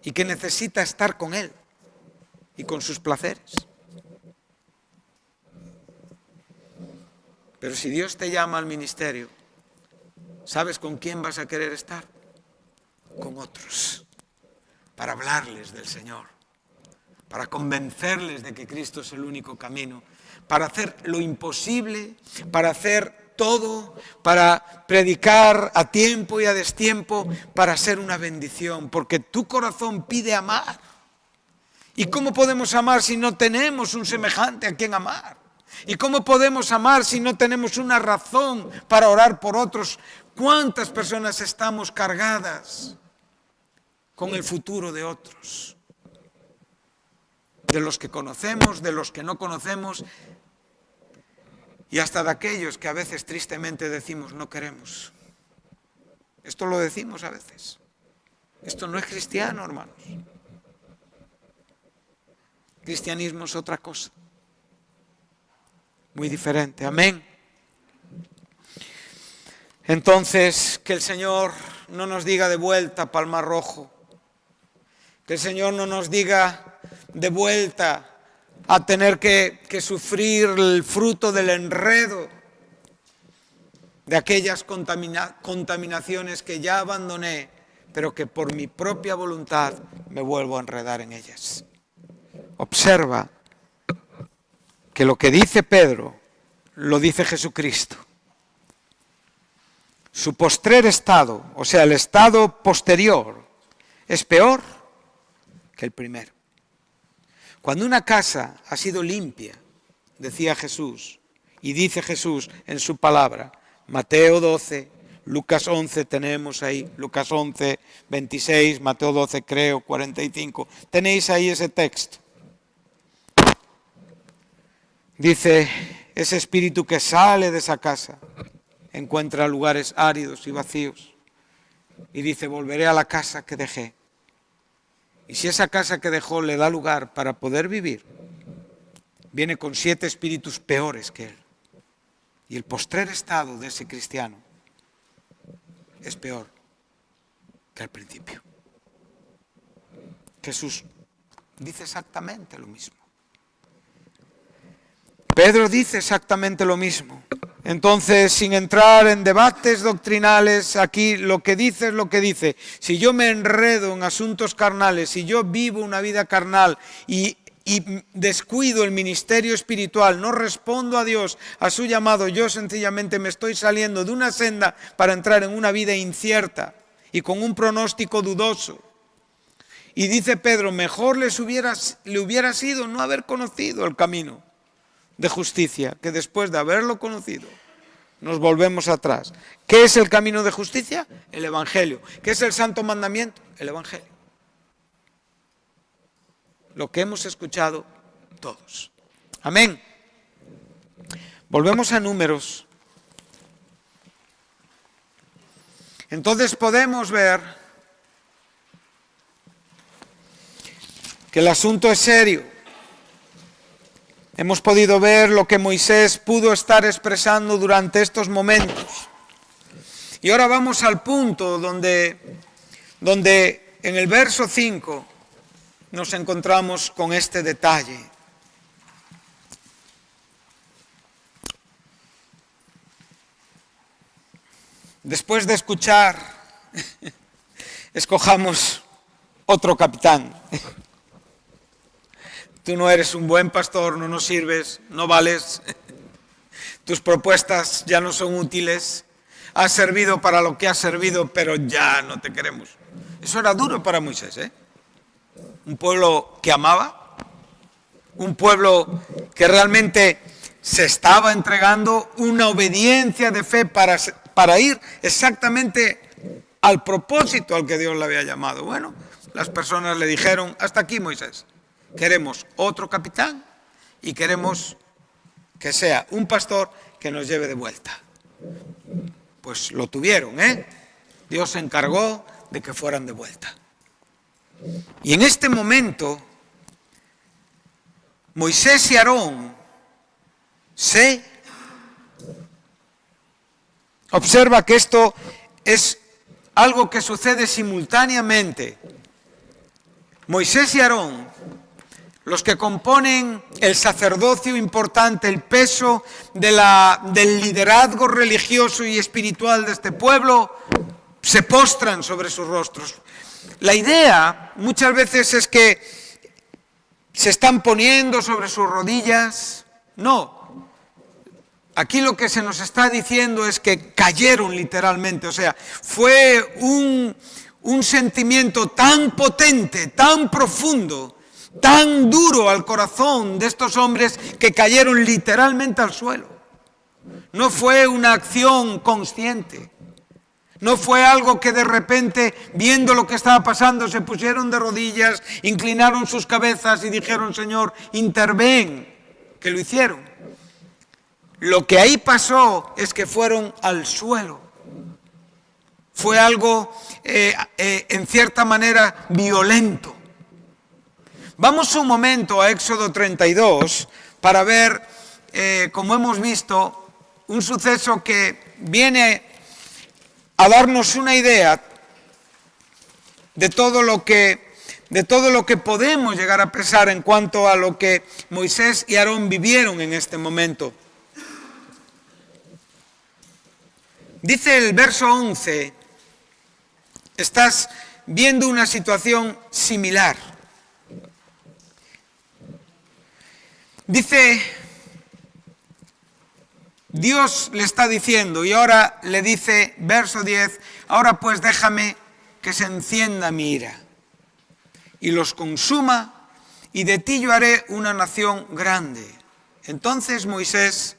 y que necesita estar con él y con sus placeres. Pero si Dios te llama al ministerio, ¿sabes con quién vas a querer estar? Con otros, para hablarles del Señor, para convencerles de que Cristo es el único camino, para hacer lo imposible, para hacer todo, para predicar a tiempo y a destiempo, para ser una bendición, porque tu corazón pide amar. ¿Y cómo podemos amar si no tenemos un semejante a quien amar? ¿Y cómo podemos amar si no tenemos una razón para orar por otros? ¿Cuántas personas estamos cargadas con el futuro de otros? De los que conocemos, de los que no conocemos y hasta de aquellos que a veces tristemente decimos no queremos. Esto lo decimos a veces. Esto no es cristiano, hermanos. Cristianismo es otra cosa. Muy diferente. Amén. Entonces, que el Señor no nos diga de vuelta para el Mar Rojo. Que el Señor no nos diga de vuelta a tener que sufrir el fruto del enredo de aquellas contaminaciones que ya abandoné, pero que por mi propia voluntad me vuelvo a enredar en ellas. Observa que lo que dice Pedro lo dice Jesucristo. Su postrer estado, o sea, el estado posterior, es peor que el primero. Cuando una casa ha sido limpia, decía Jesús, y dice Jesús en su palabra, Mateo 12, Lucas 11 tenemos ahí, Lucas 11, 26, Mateo 12 creo, 45, tenéis ahí ese texto. Dice, ese espíritu que sale de esa casa encuentra lugares áridos y vacíos. Y dice, volveré a la casa que dejé. Y si esa casa que dejó le da lugar para poder vivir, viene con 7 espíritus peores que él. Y el postrer estado de ese cristiano es peor que al principio. Jesús dice exactamente lo mismo. Pedro dice exactamente lo mismo. Entonces, sin entrar en debates doctrinales, aquí lo que dice es lo que dice. Si yo me enredo en asuntos carnales, si yo vivo una vida carnal y descuido el ministerio espiritual, no respondo a Dios, a su llamado, yo sencillamente me estoy saliendo de una senda para entrar en una vida incierta y con un pronóstico dudoso. Y dice Pedro, mejor le hubiera sido no haber conocido el camino de justicia, que después de haberlo conocido, nos volvemos atrás. ¿Qué es el camino de justicia? El Evangelio. ¿Qué es el santo mandamiento? El Evangelio. Lo que hemos escuchado todos. Amén. Volvemos a Números. Entonces podemos ver que el asunto es serio. Hemos podido ver lo que Moisés pudo estar expresando durante estos momentos. Y ahora vamos al punto donde en el verso 5 nos encontramos con este detalle. Después de escuchar, escojamos otro capitán. Tú no eres un buen pastor, no nos sirves, no vales. Tus propuestas ya no son útiles. Has servido para lo que has servido, pero ya no te queremos. Eso era duro para Moisés, ¿eh? Un pueblo que amaba, un pueblo que realmente se estaba entregando una obediencia de fe para ir exactamente al propósito al que Dios le había llamado. Bueno, las personas le dijeron, hasta aquí, Moisés. Queremos otro capitán y queremos que sea un pastor que nos lleve de vuelta. Pues lo tuvieron, ¿eh? Dios se encargó de que fueran de vuelta. Y en este momento, Moisés y Aarón observa que esto es algo que sucede simultáneamente. Moisés y Aarón, los que componen el sacerdocio importante, el peso del liderazgo religioso y espiritual de este pueblo, se postran sobre sus rostros. La idea muchas veces es que ¿Se están poniendo sobre sus rodillas? No. Aquí lo que se nos está diciendo es que cayeron literalmente. O sea, fue un sentimiento tan potente, tan profundo, tan duro al corazón de estos hombres que cayeron literalmente al suelo. No fue una acción consciente. No fue algo que de repente, viendo lo que estaba pasando, se pusieron de rodillas, inclinaron sus cabezas y dijeron: Señor, interven, que lo hicieron. Lo que ahí pasó es que fueron al suelo. Fue algo, en cierta manera, violento. Vamos un momento a Éxodo 32 para ver, como hemos visto, un suceso que viene a darnos una idea de todo lo que podemos llegar a pensar en cuanto a lo que Moisés y Aarón vivieron en este momento. Dice el verso 11, estás viendo una situación similar. Dice, Dios le está diciendo, y ahora le dice, verso 10, ahora pues déjame que se encienda mi ira y los consuma, y de ti yo haré una nación grande. Entonces Moisés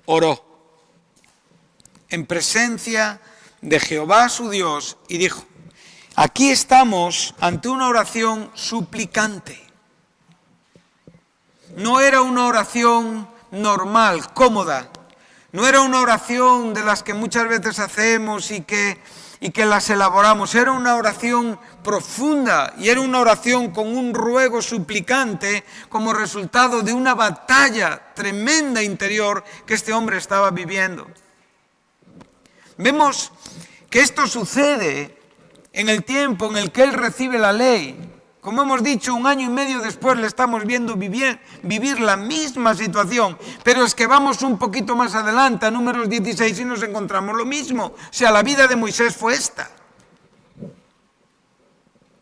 oró en presencia de Jehová su Dios y dijo, aquí estamos ante una oración suplicante. No era una oración normal, cómoda. No era una oración de las que muchas veces hacemos y que las elaboramos. Era una oración profunda y era una oración con un ruego suplicante como resultado de una batalla tremenda interior que este hombre estaba viviendo. Vemos que esto sucede en el tiempo en el que él recibe la ley. Como hemos dicho, 1 año y medio después le estamos viendo vivir la misma situación. Pero es que vamos un poquito más adelante, a Números 16, y nos encontramos lo mismo. O sea, la vida de Moisés fue esta.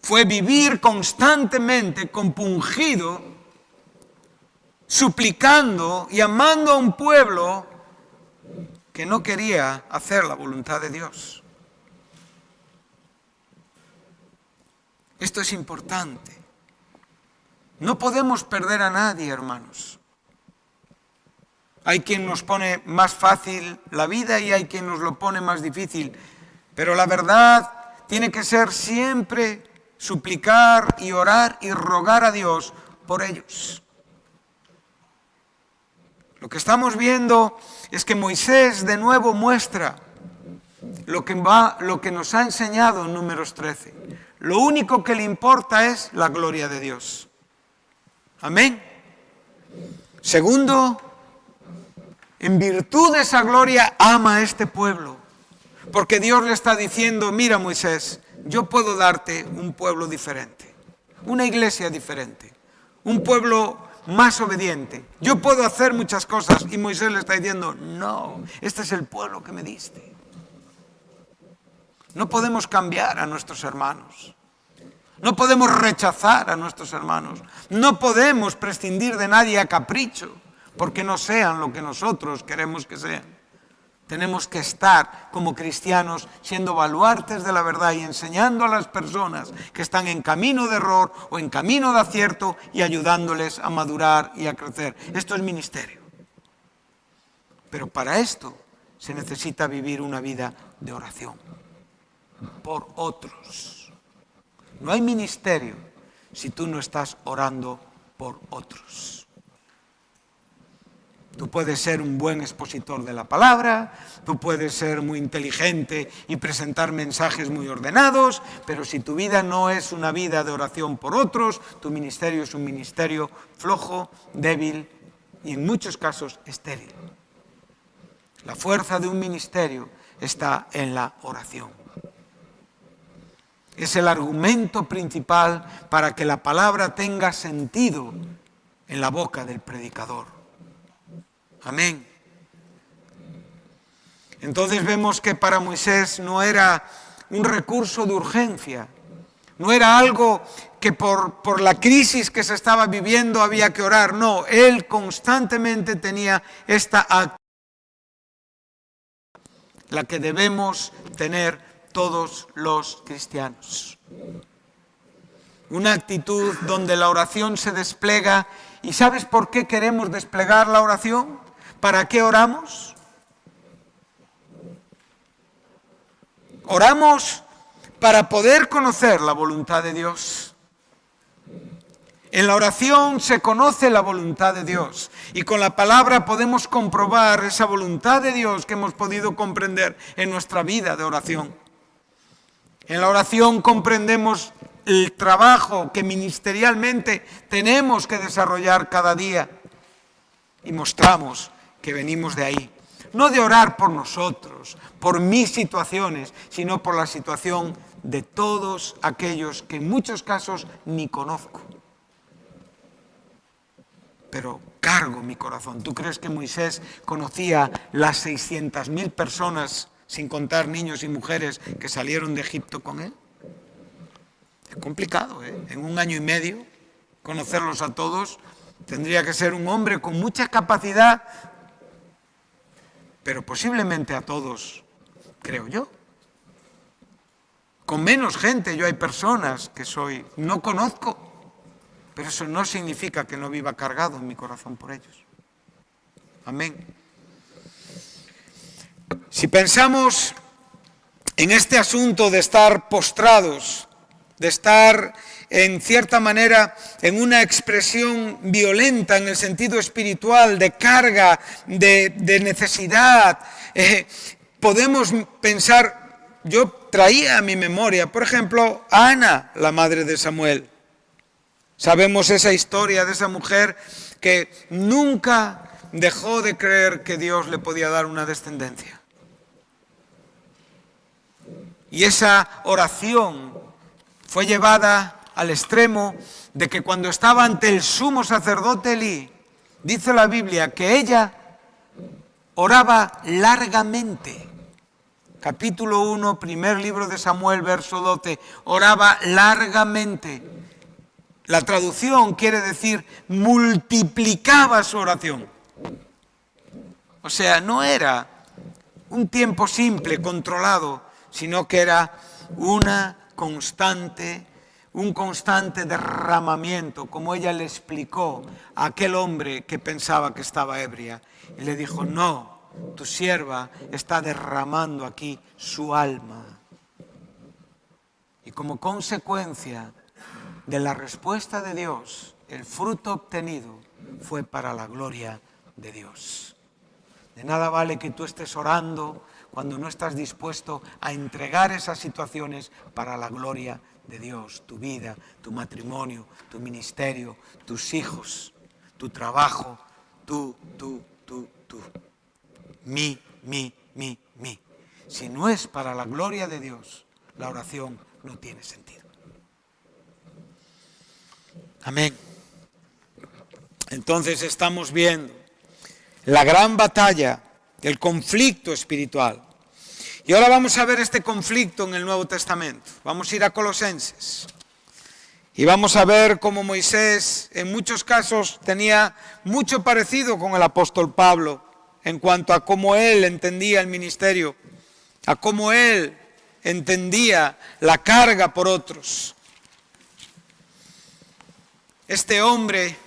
Fue vivir constantemente, compungido, suplicando y amando a un pueblo que no quería hacer la voluntad de Dios. Esto es importante. No podemos perder a nadie, hermanos. Hay quien nos pone más fácil la vida y hay quien nos lo pone más difícil. Pero la verdad tiene que ser siempre suplicar y orar y rogar a Dios por ellos. Lo que estamos viendo es que Moisés de nuevo muestra lo que nos ha enseñado en Números 13. Lo único que le importa es la gloria de Dios. Amén. Segundo, en virtud de esa gloria ama a este pueblo. Porque Dios le está diciendo, mira Moisés, yo puedo darte un pueblo diferente, una iglesia diferente, un pueblo más obediente. Yo puedo hacer muchas cosas y Moisés le está diciendo, no, este es el pueblo que me diste. No podemos cambiar a nuestros hermanos. No podemos rechazar a nuestros hermanos. No podemos prescindir de nadie a capricho, porque no sean lo que nosotros queremos que sean. Tenemos que estar como cristianos siendo baluartes de la verdad y enseñando a las personas que están en camino de error o en camino de acierto y ayudándoles a madurar y a crecer. Esto es ministerio. Pero para esto se necesita vivir una vida de oración por otros. No hay ministerio si tú no estás orando por otros. Tú puedes ser un buen expositor de la palabra, tú puedes ser muy inteligente y presentar mensajes muy ordenados, pero si tu vida no es una vida de oración por otros, tu ministerio es un ministerio flojo, débil y en muchos casos estéril. La fuerza de un ministerio está en la oración. Es el argumento principal para que la palabra tenga sentido en la boca del predicador. Amén. Entonces vemos que para Moisés no era un recurso de urgencia, No era algo que por la crisis que se estaba viviendo había que orar. No, él constantemente tenía esta actitud, la que debemos tener todos los cristianos. Una actitud donde la oración se despliega. ¿Y sabes por qué queremos desplegar la oración? ¿Para qué oramos? Oramos para poder conocer la voluntad de Dios. En la oración se conoce la voluntad de Dios y con la palabra podemos comprobar esa voluntad de Dios que hemos podido comprender en nuestra vida de oración. En la oración comprendemos el trabajo que ministerialmente tenemos que desarrollar cada día y mostramos que venimos de ahí. No de orar por nosotros, por mis situaciones, sino por la situación de todos aquellos que en muchos casos ni conozco. Pero cargo mi corazón. ¿Tú crees que Moisés conocía las 600.000 personas, sin contar niños y mujeres, que salieron de Egipto con él? Es complicado, ¿eh? En 1 año y medio, conocerlos a todos. Tendría que ser un hombre con mucha capacidad, pero posiblemente a todos, creo yo. Con menos gente, yo hay personas que no conozco. Pero eso no significa que no viva cargado en mi corazón por ellos. Amén. Si pensamos en este asunto de estar postrados, de estar en cierta manera en una expresión violenta en el sentido espiritual, de carga, de necesidad, podemos pensar, yo traía a mi memoria, por ejemplo, a Ana, la madre de Samuel. Sabemos esa historia de esa mujer que nunca dejó de creer que Dios le podía dar una descendencia. Y esa oración fue llevada al extremo de que cuando estaba ante el sumo sacerdote Elí, dice la Biblia que ella oraba largamente. Capítulo 1, primer libro de Samuel, verso 12, oraba largamente. La traducción quiere decir multiplicaba su oración. O sea, no era un tiempo simple, controlado, sino que era un constante derramamiento, como ella le explicó a aquel hombre que pensaba que estaba ebria. Y le dijo, no, tu sierva está derramando aquí su alma. Y como consecuencia de la respuesta de Dios, el fruto obtenido fue para la gloria de Dios. De nada vale que tú estés orando cuando no estás dispuesto a entregar esas situaciones para la gloria de Dios, tu vida, tu matrimonio, tu ministerio, tus hijos, tu trabajo, tú. Mi. Si no es para la gloria de Dios, la oración no tiene sentido. Amén. Entonces estamos viendo la gran batalla, el conflicto espiritual. Y ahora vamos a ver este conflicto en el Nuevo Testamento. Vamos a ir a Colosenses. Y vamos a ver cómo Moisés, en muchos casos, tenía mucho parecido con el apóstol Pablo en cuanto a cómo él entendía el ministerio, a cómo él entendía la carga por otros. Este hombre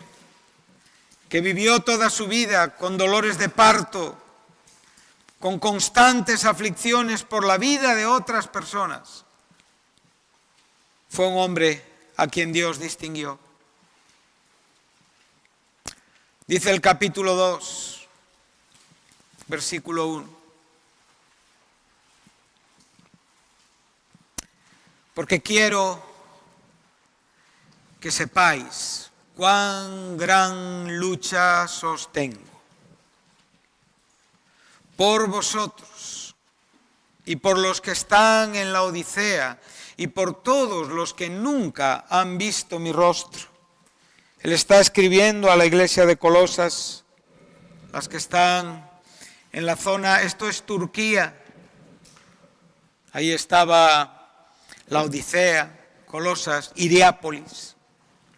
que vivió toda su vida con dolores de parto, con constantes aflicciones por la vida de otras personas, fue un hombre a quien Dios distinguió. Dice el capítulo 2, versículo 1. Porque quiero que sepáis cuán gran lucha sostengo por vosotros y por los que están en la Odisea y por todos los que nunca han visto mi rostro. Él está escribiendo a la iglesia de Colosas, las que están en la zona, esto es Turquía, ahí estaba la Odisea, Colosas, Hierápolis,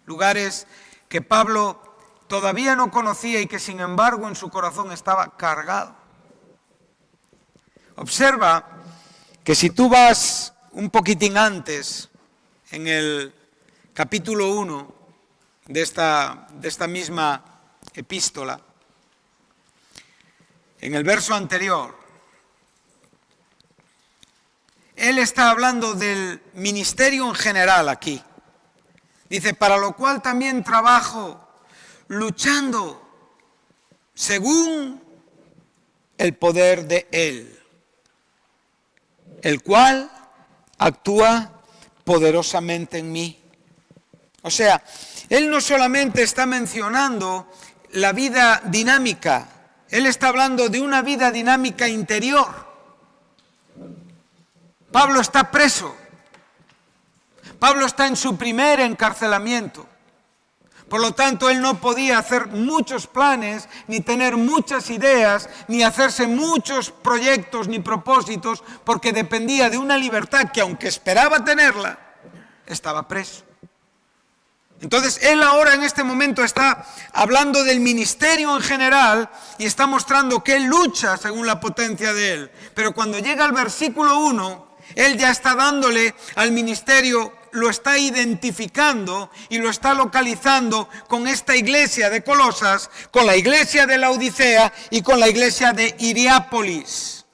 lugares que Pablo todavía no conocía y que sin embargo en su corazón estaba cargado. Observa que si tú vas un poquitín antes, en el capítulo 1 de esta misma epístola, en el verso anterior, él está hablando del ministerio en general aquí. Dice, para lo cual también trabajo, luchando según el poder de Él, el cual actúa poderosamente en mí. O sea, Él no solamente está mencionando la vida dinámica, Él está hablando de una vida dinámica interior. Pablo está preso. Pablo está en su primer encarcelamiento. Por lo tanto, él no podía hacer muchos planes, ni tener muchas ideas, ni hacerse muchos proyectos, ni propósitos, porque dependía de una libertad que, aunque esperaba tenerla, estaba preso. Entonces, él ahora en este momento está hablando del ministerio en general y está mostrando que él lucha según la potencia de él. Pero cuando llega al versículo 1, él ya está dándole al ministerio, lo está identificando y lo está localizando con esta iglesia de Colosas, con la iglesia de Laodicea y con la iglesia de Hierápolis.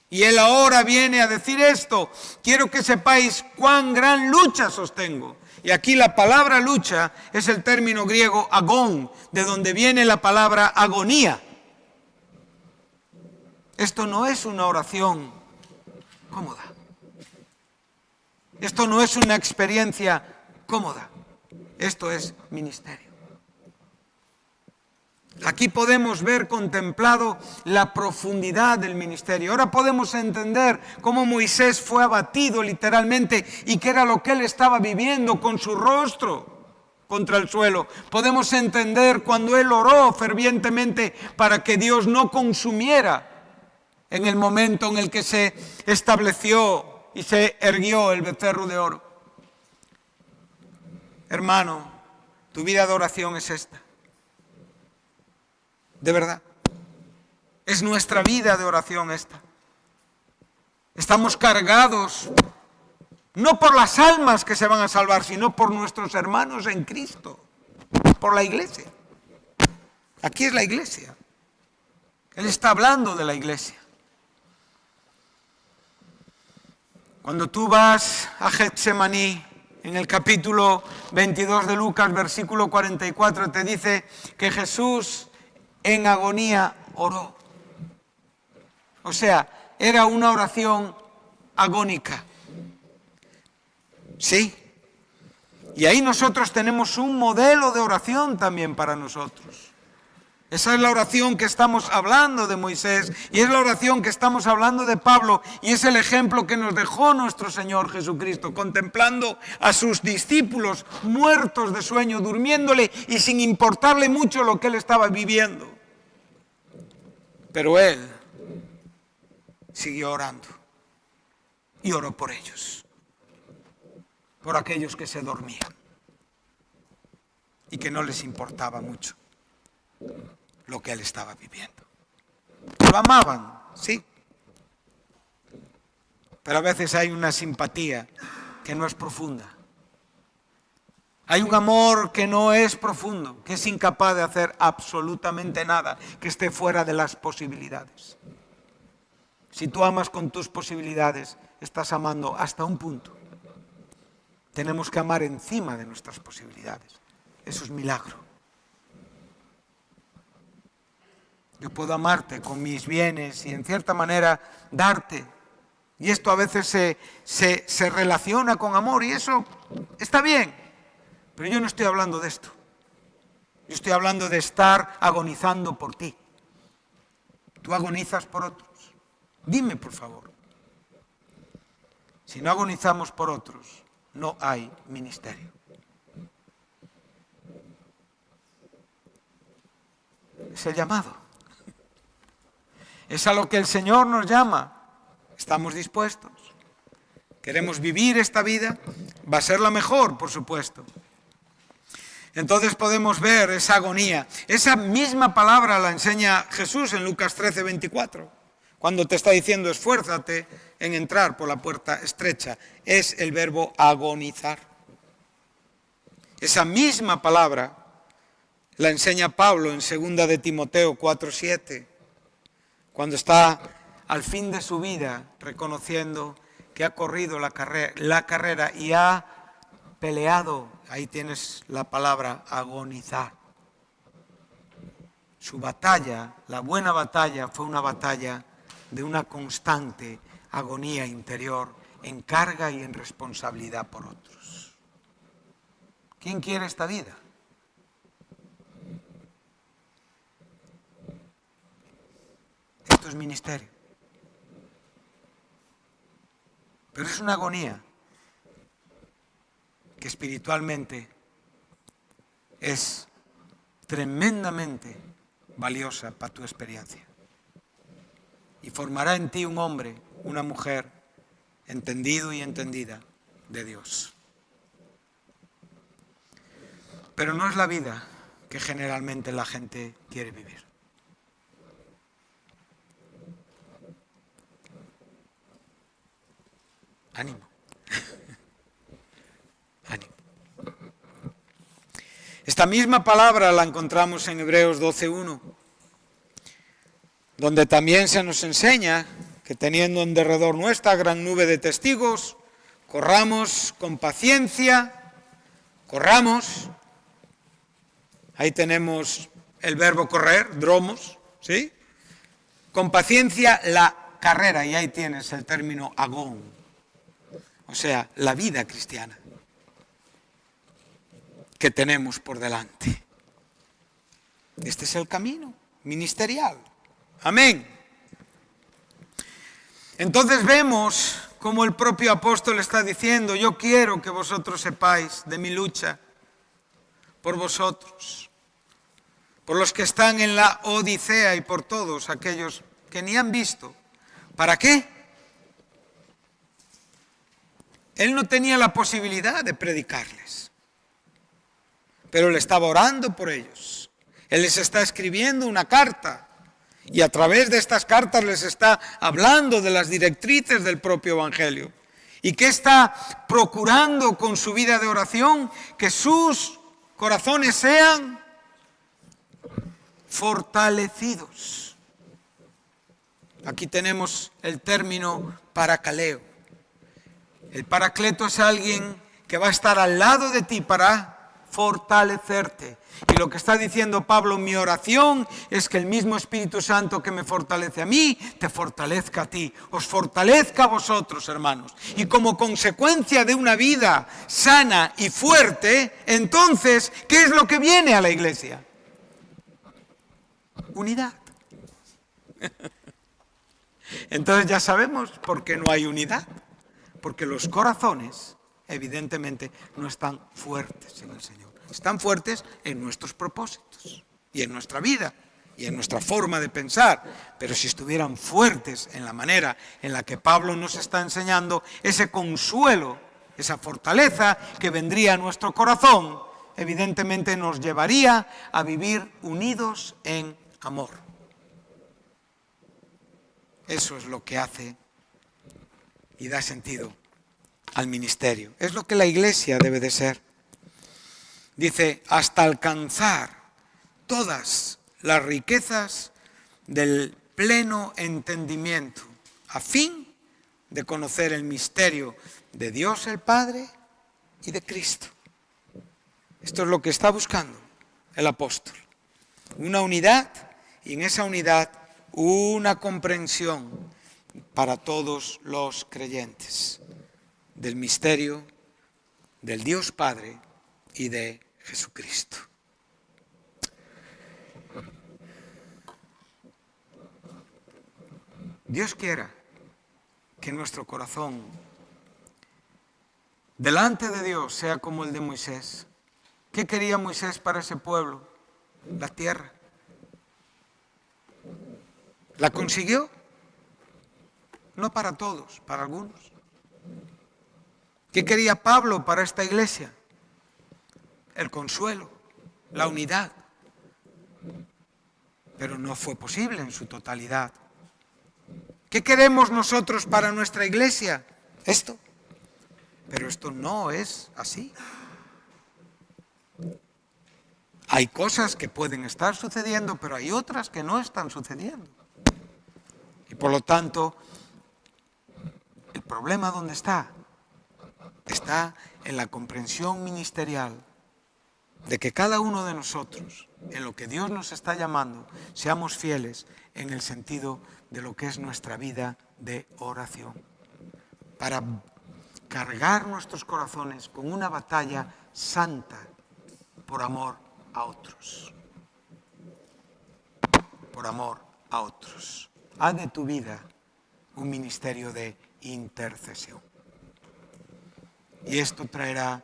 Y él ahora viene a decir esto: quiero que sepáis cuán gran lucha sostengo. Y aquí la palabra lucha es el término griego agón, de donde viene la palabra agonía. Esto no es una oración cómoda. Esto no es una experiencia cómoda. Esto es ministerio. Aquí podemos ver contemplado la profundidad del ministerio. Ahora podemos entender cómo Moisés fue abatido literalmente y qué era lo que él estaba viviendo con su rostro contra el suelo. Podemos entender cuando él oró fervientemente para que Dios no consumiera en el momento en el que se estableció y se erguió el becerro de oro. Hermano, tu vida de oración es esta. De verdad. Es nuestra vida de oración esta. Estamos cargados, no por las almas que se van a salvar, sino por nuestros hermanos en Cristo, por la iglesia. Aquí es la iglesia. Él está hablando de la iglesia. Cuando tú vas a Getsemaní, en el capítulo 22 de Lucas, versículo 44, te dice que Jesús en agonía oró. O sea, era una oración agónica. ¿Sí? Y ahí nosotros tenemos un modelo de oración también para nosotros. Esa es la oración que estamos hablando de Moisés y es la oración que estamos hablando de Pablo y es el ejemplo que nos dejó nuestro Señor Jesucristo, contemplando a sus discípulos muertos de sueño, durmiéndole y sin importarle mucho lo que él estaba viviendo. Pero él siguió orando y oró por ellos, por aquellos que se dormían y que no les importaba mucho lo que él estaba viviendo. Lo amaban, sí, pero a veces hay una simpatía que no es profunda. Hay un amor que no es profundo, que es incapaz de hacer absolutamente nada que esté fuera de las posibilidades. Si tú amas con tus posibilidades, estás amando hasta un punto. Tenemos que amar encima de nuestras posibilidades. Eso es milagro. Yo puedo amarte con mis bienes y en cierta manera darte. Y esto a veces se relaciona con amor y eso está bien. Pero yo no estoy hablando de esto. Yo estoy hablando de estar agonizando por ti. Tú agonizas por otros. Dime, por favor. Si no agonizamos por otros, no hay ministerio. Es el llamado. Es a lo que el Señor nos llama. ¿Estamos dispuestos? ¿Queremos vivir esta vida? va a ser la mejor, por supuesto. Entonces podemos ver esa agonía. Esa misma palabra la enseña Jesús en Lucas 13, 24, cuando te está diciendo esfuérzate en entrar por la puerta estrecha. Es el verbo agonizar. Esa misma palabra la enseña Pablo en 2 de Timoteo 4, 7, cuando está al fin de su vida reconociendo que ha corrido la carrera y ha peleado. Ahí tienes la palabra agonizar. Su batalla, la buena batalla, fue una batalla de una constante agonía interior en carga y en responsabilidad por otros. ¿Quién quiere esta vida? Esto es ministerio. Pero es una agonía que espiritualmente es tremendamente valiosa para tu experiencia. Y formará en ti un hombre, una mujer, entendido y entendida de Dios. Pero no es la vida que generalmente la gente quiere vivir. Ánimo. Ánimo. Esta misma palabra la encontramos en Hebreos 12:1, donde también se nos enseña que teniendo en derredor nuestra gran nube de testigos, corramos con paciencia, corramos. Ahí tenemos el verbo correr, dromos, ¿sí? Con paciencia la carrera, y ahí tienes el término agón, o sea, la vida cristiana que tenemos por delante. Este es el camino ministerial. Amén. Entonces vemos como el propio apóstol está diciendo, yo quiero que vosotros sepáis de mi lucha por vosotros, por los que están en la Odisea y por todos aquellos que ni han visto. ¿Para qué? Él no tenía la posibilidad de predicarles, pero él estaba orando por ellos. Él les está escribiendo una carta y a través de estas cartas les está hablando de las directrices del propio Evangelio. ¿Y qué está procurando con su vida de oración? Que sus corazones sean fortalecidos. Aquí tenemos el término paracaleo. El paracleto es alguien que va a estar al lado de ti para fortalecerte. Y lo que está diciendo Pablo, mi oración es que el mismo Espíritu Santo que me fortalece a mí, te fortalezca a ti, os fortalezca a vosotros, hermanos. Y como consecuencia de una vida sana y fuerte, entonces, ¿qué es lo que viene a la iglesia? Unidad. Entonces ya sabemos por qué no hay unidad. Porque los corazones, evidentemente, no están fuertes en el Señor. Están fuertes en nuestros propósitos y en nuestra vida y en nuestra forma de pensar. Pero si estuvieran fuertes en la manera en la que Pablo nos está enseñando, ese consuelo, esa fortaleza que vendría a nuestro corazón, evidentemente nos llevaría a vivir unidos en amor. Eso es lo que hace y da sentido al ministerio. Es lo que la iglesia debe de ser. Dice, hasta alcanzar todas las riquezas del pleno entendimiento, a fin de conocer el misterio de Dios el Padre y de Cristo. Esto es lo que está buscando el apóstol. Una unidad y en esa unidad una comprensión para todos los creyentes del misterio del Dios Padre y de Jesucristo. Dios quiera que nuestro corazón delante de Dios sea como el de Moisés. ¿Qué quería Moisés para ese pueblo? La tierra. ¿La consiguió? No para todos, para algunos. ¿Qué quería Pablo para esta iglesia? El consuelo, la unidad. Pero no fue posible en su totalidad. ¿Qué queremos nosotros para nuestra iglesia? Esto. Pero esto no es así. Hay cosas que pueden estar sucediendo, pero hay otras que no están sucediendo. Y por lo tanto, el problema ¿dónde está? Está en la comprensión ministerial de que cada uno de nosotros, en lo que Dios nos está llamando, seamos fieles en el sentido de lo que es nuestra vida de oración. Para cargar nuestros corazones con una batalla santa por amor a otros. Por amor a otros. Haz de tu vida un ministerio de intercesión. Y esto traerá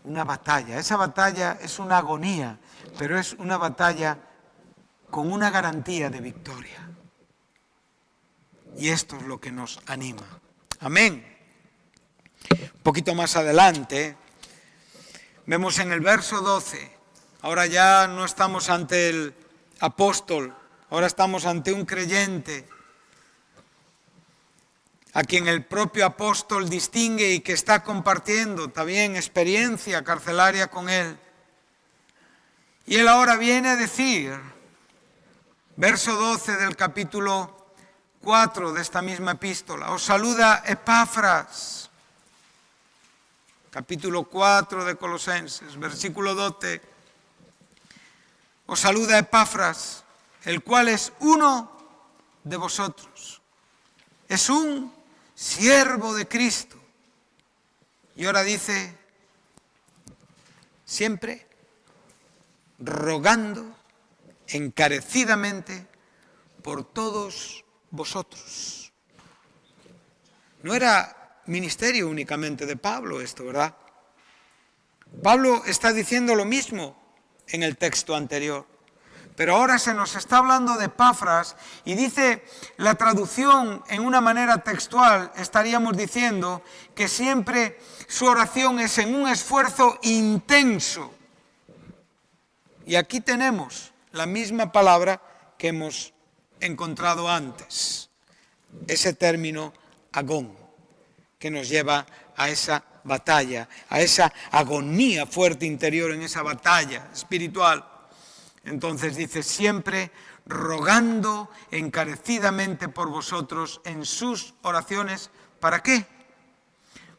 una batalla. Esa batalla es una agonía, pero es una batalla con una garantía de victoria. Y esto es lo que nos anima. Amén. Un poquito más adelante, vemos en el verso 12, ahora ya no estamos ante el apóstol, ahora estamos ante un creyente, a quien el propio apóstol distingue y que está compartiendo también experiencia carcelaria con él. Y él ahora viene a decir, verso 12 del capítulo 4 de esta misma epístola, os saluda Epafras, capítulo 4 de Colosenses, versículo 12, os saluda Epafras, el cual es uno de vosotros, es un siervo de Cristo. Y ahora dice, siempre rogando encarecidamente por todos vosotros. No era ministerio únicamente de Pablo esto, ¿verdad? Pablo está diciendo lo mismo en el texto anterior. Pero ahora se nos está hablando de Epafras y dice la traducción en una manera textual, estaríamos diciendo que siempre su oración es en un esfuerzo intenso. Y aquí tenemos la misma palabra que hemos encontrado antes, ese término agón, que nos lleva a esa batalla, a esa agonía fuerte interior en esa batalla espiritual. Entonces dice, siempre rogando encarecidamente por vosotros en sus oraciones. ¿Para qué?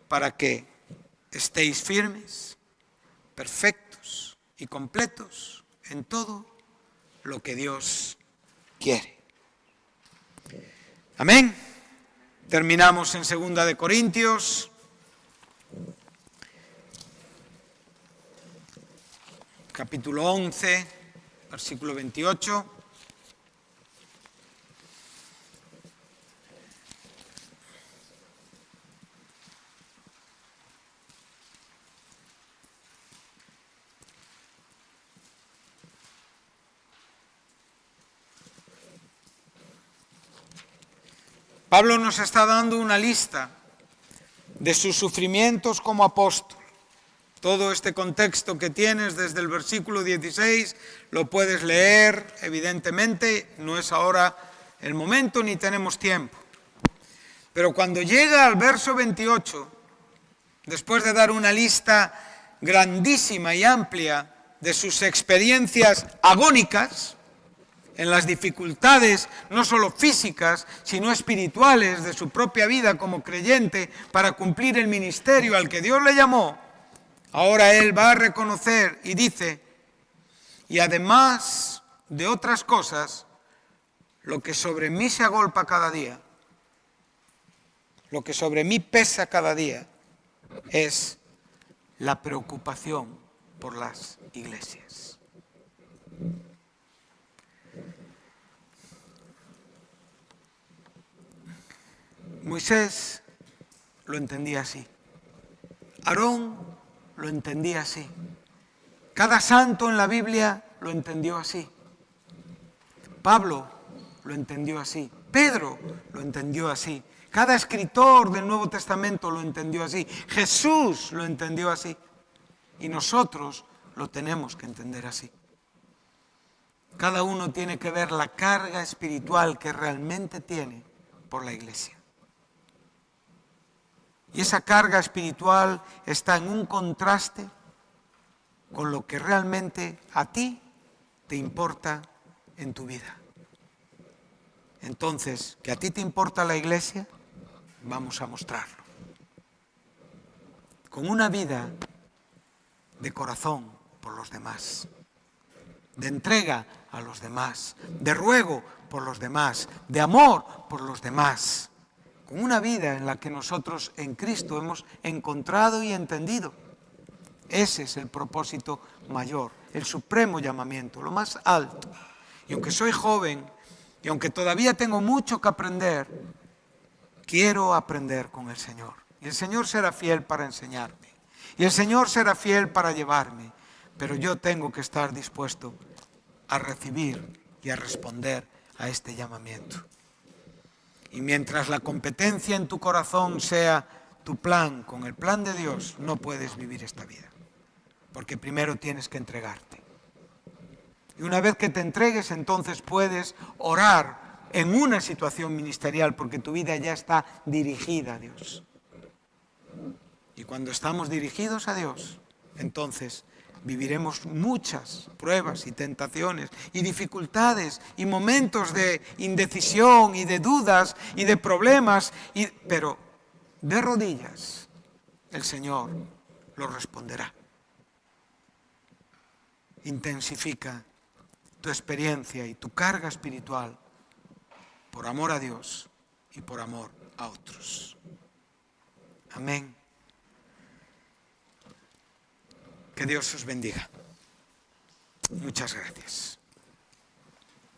Para que estéis firmes, perfectos y completos en todo lo que Dios quiere. Amén. Terminamos en 2 de Corintios. Capítulo 11. Versículo 28. Pablo nos está dando una lista de sus sufrimientos como apóstol. Todo este contexto que tienes desde el versículo 16 lo puedes leer, evidentemente, no es ahora el momento ni tenemos tiempo. Pero cuando llega al verso 28, después de dar una lista grandísima y amplia de sus experiencias agónicas, en las dificultades no solo físicas, sino espirituales de su propia vida como creyente para cumplir el ministerio al que Dios le llamó, ahora él va a reconocer y dice, y además de otras cosas, lo que sobre mí se agolpa cada día, lo que sobre mí pesa cada día, es la preocupación por las iglesias. Moisés lo entendía así. Aarón lo entendía así. Cada santo en la Biblia lo entendió así. Pablo lo entendió así. Pedro lo entendió así. Cada escritor del Nuevo Testamento lo entendió así. Jesús lo entendió así. Y nosotros lo tenemos que entender así. Cada uno tiene que ver la carga espiritual que realmente tiene por la iglesia. Y esa carga espiritual está en un contraste con lo que realmente a ti te importa en tu vida. Entonces, que a ti te importa la iglesia, vamos a mostrarlo. Con una vida de corazón por los demás, de entrega a los demás, de ruego por los demás, de amor por los demás. Con una vida en la que nosotros en Cristo hemos encontrado y entendido. Ese es el propósito mayor, el supremo llamamiento, lo más alto. Y aunque soy joven, y aunque todavía tengo mucho que aprender, quiero aprender con el Señor. Y el Señor será fiel para enseñarme. Y el Señor será fiel para llevarme. Pero yo tengo que estar dispuesto a recibir y a responder a este llamamiento. Y mientras la competencia en tu corazón sea tu plan con el plan de Dios, no puedes vivir esta vida. Porque primero tienes que entregarte. Y una vez que te entregues, entonces puedes orar en una situación ministerial, porque tu vida ya está dirigida a Dios. Y cuando estamos dirigidos a Dios, entonces viviremos muchas pruebas y tentaciones y dificultades y momentos de indecisión y de dudas y de problemas, pero de rodillas el Señor lo responderá. Intensifica tu experiencia y tu carga espiritual por amor a Dios y por amor a otros. Amén. Que Dios os bendiga. Muchas gracias.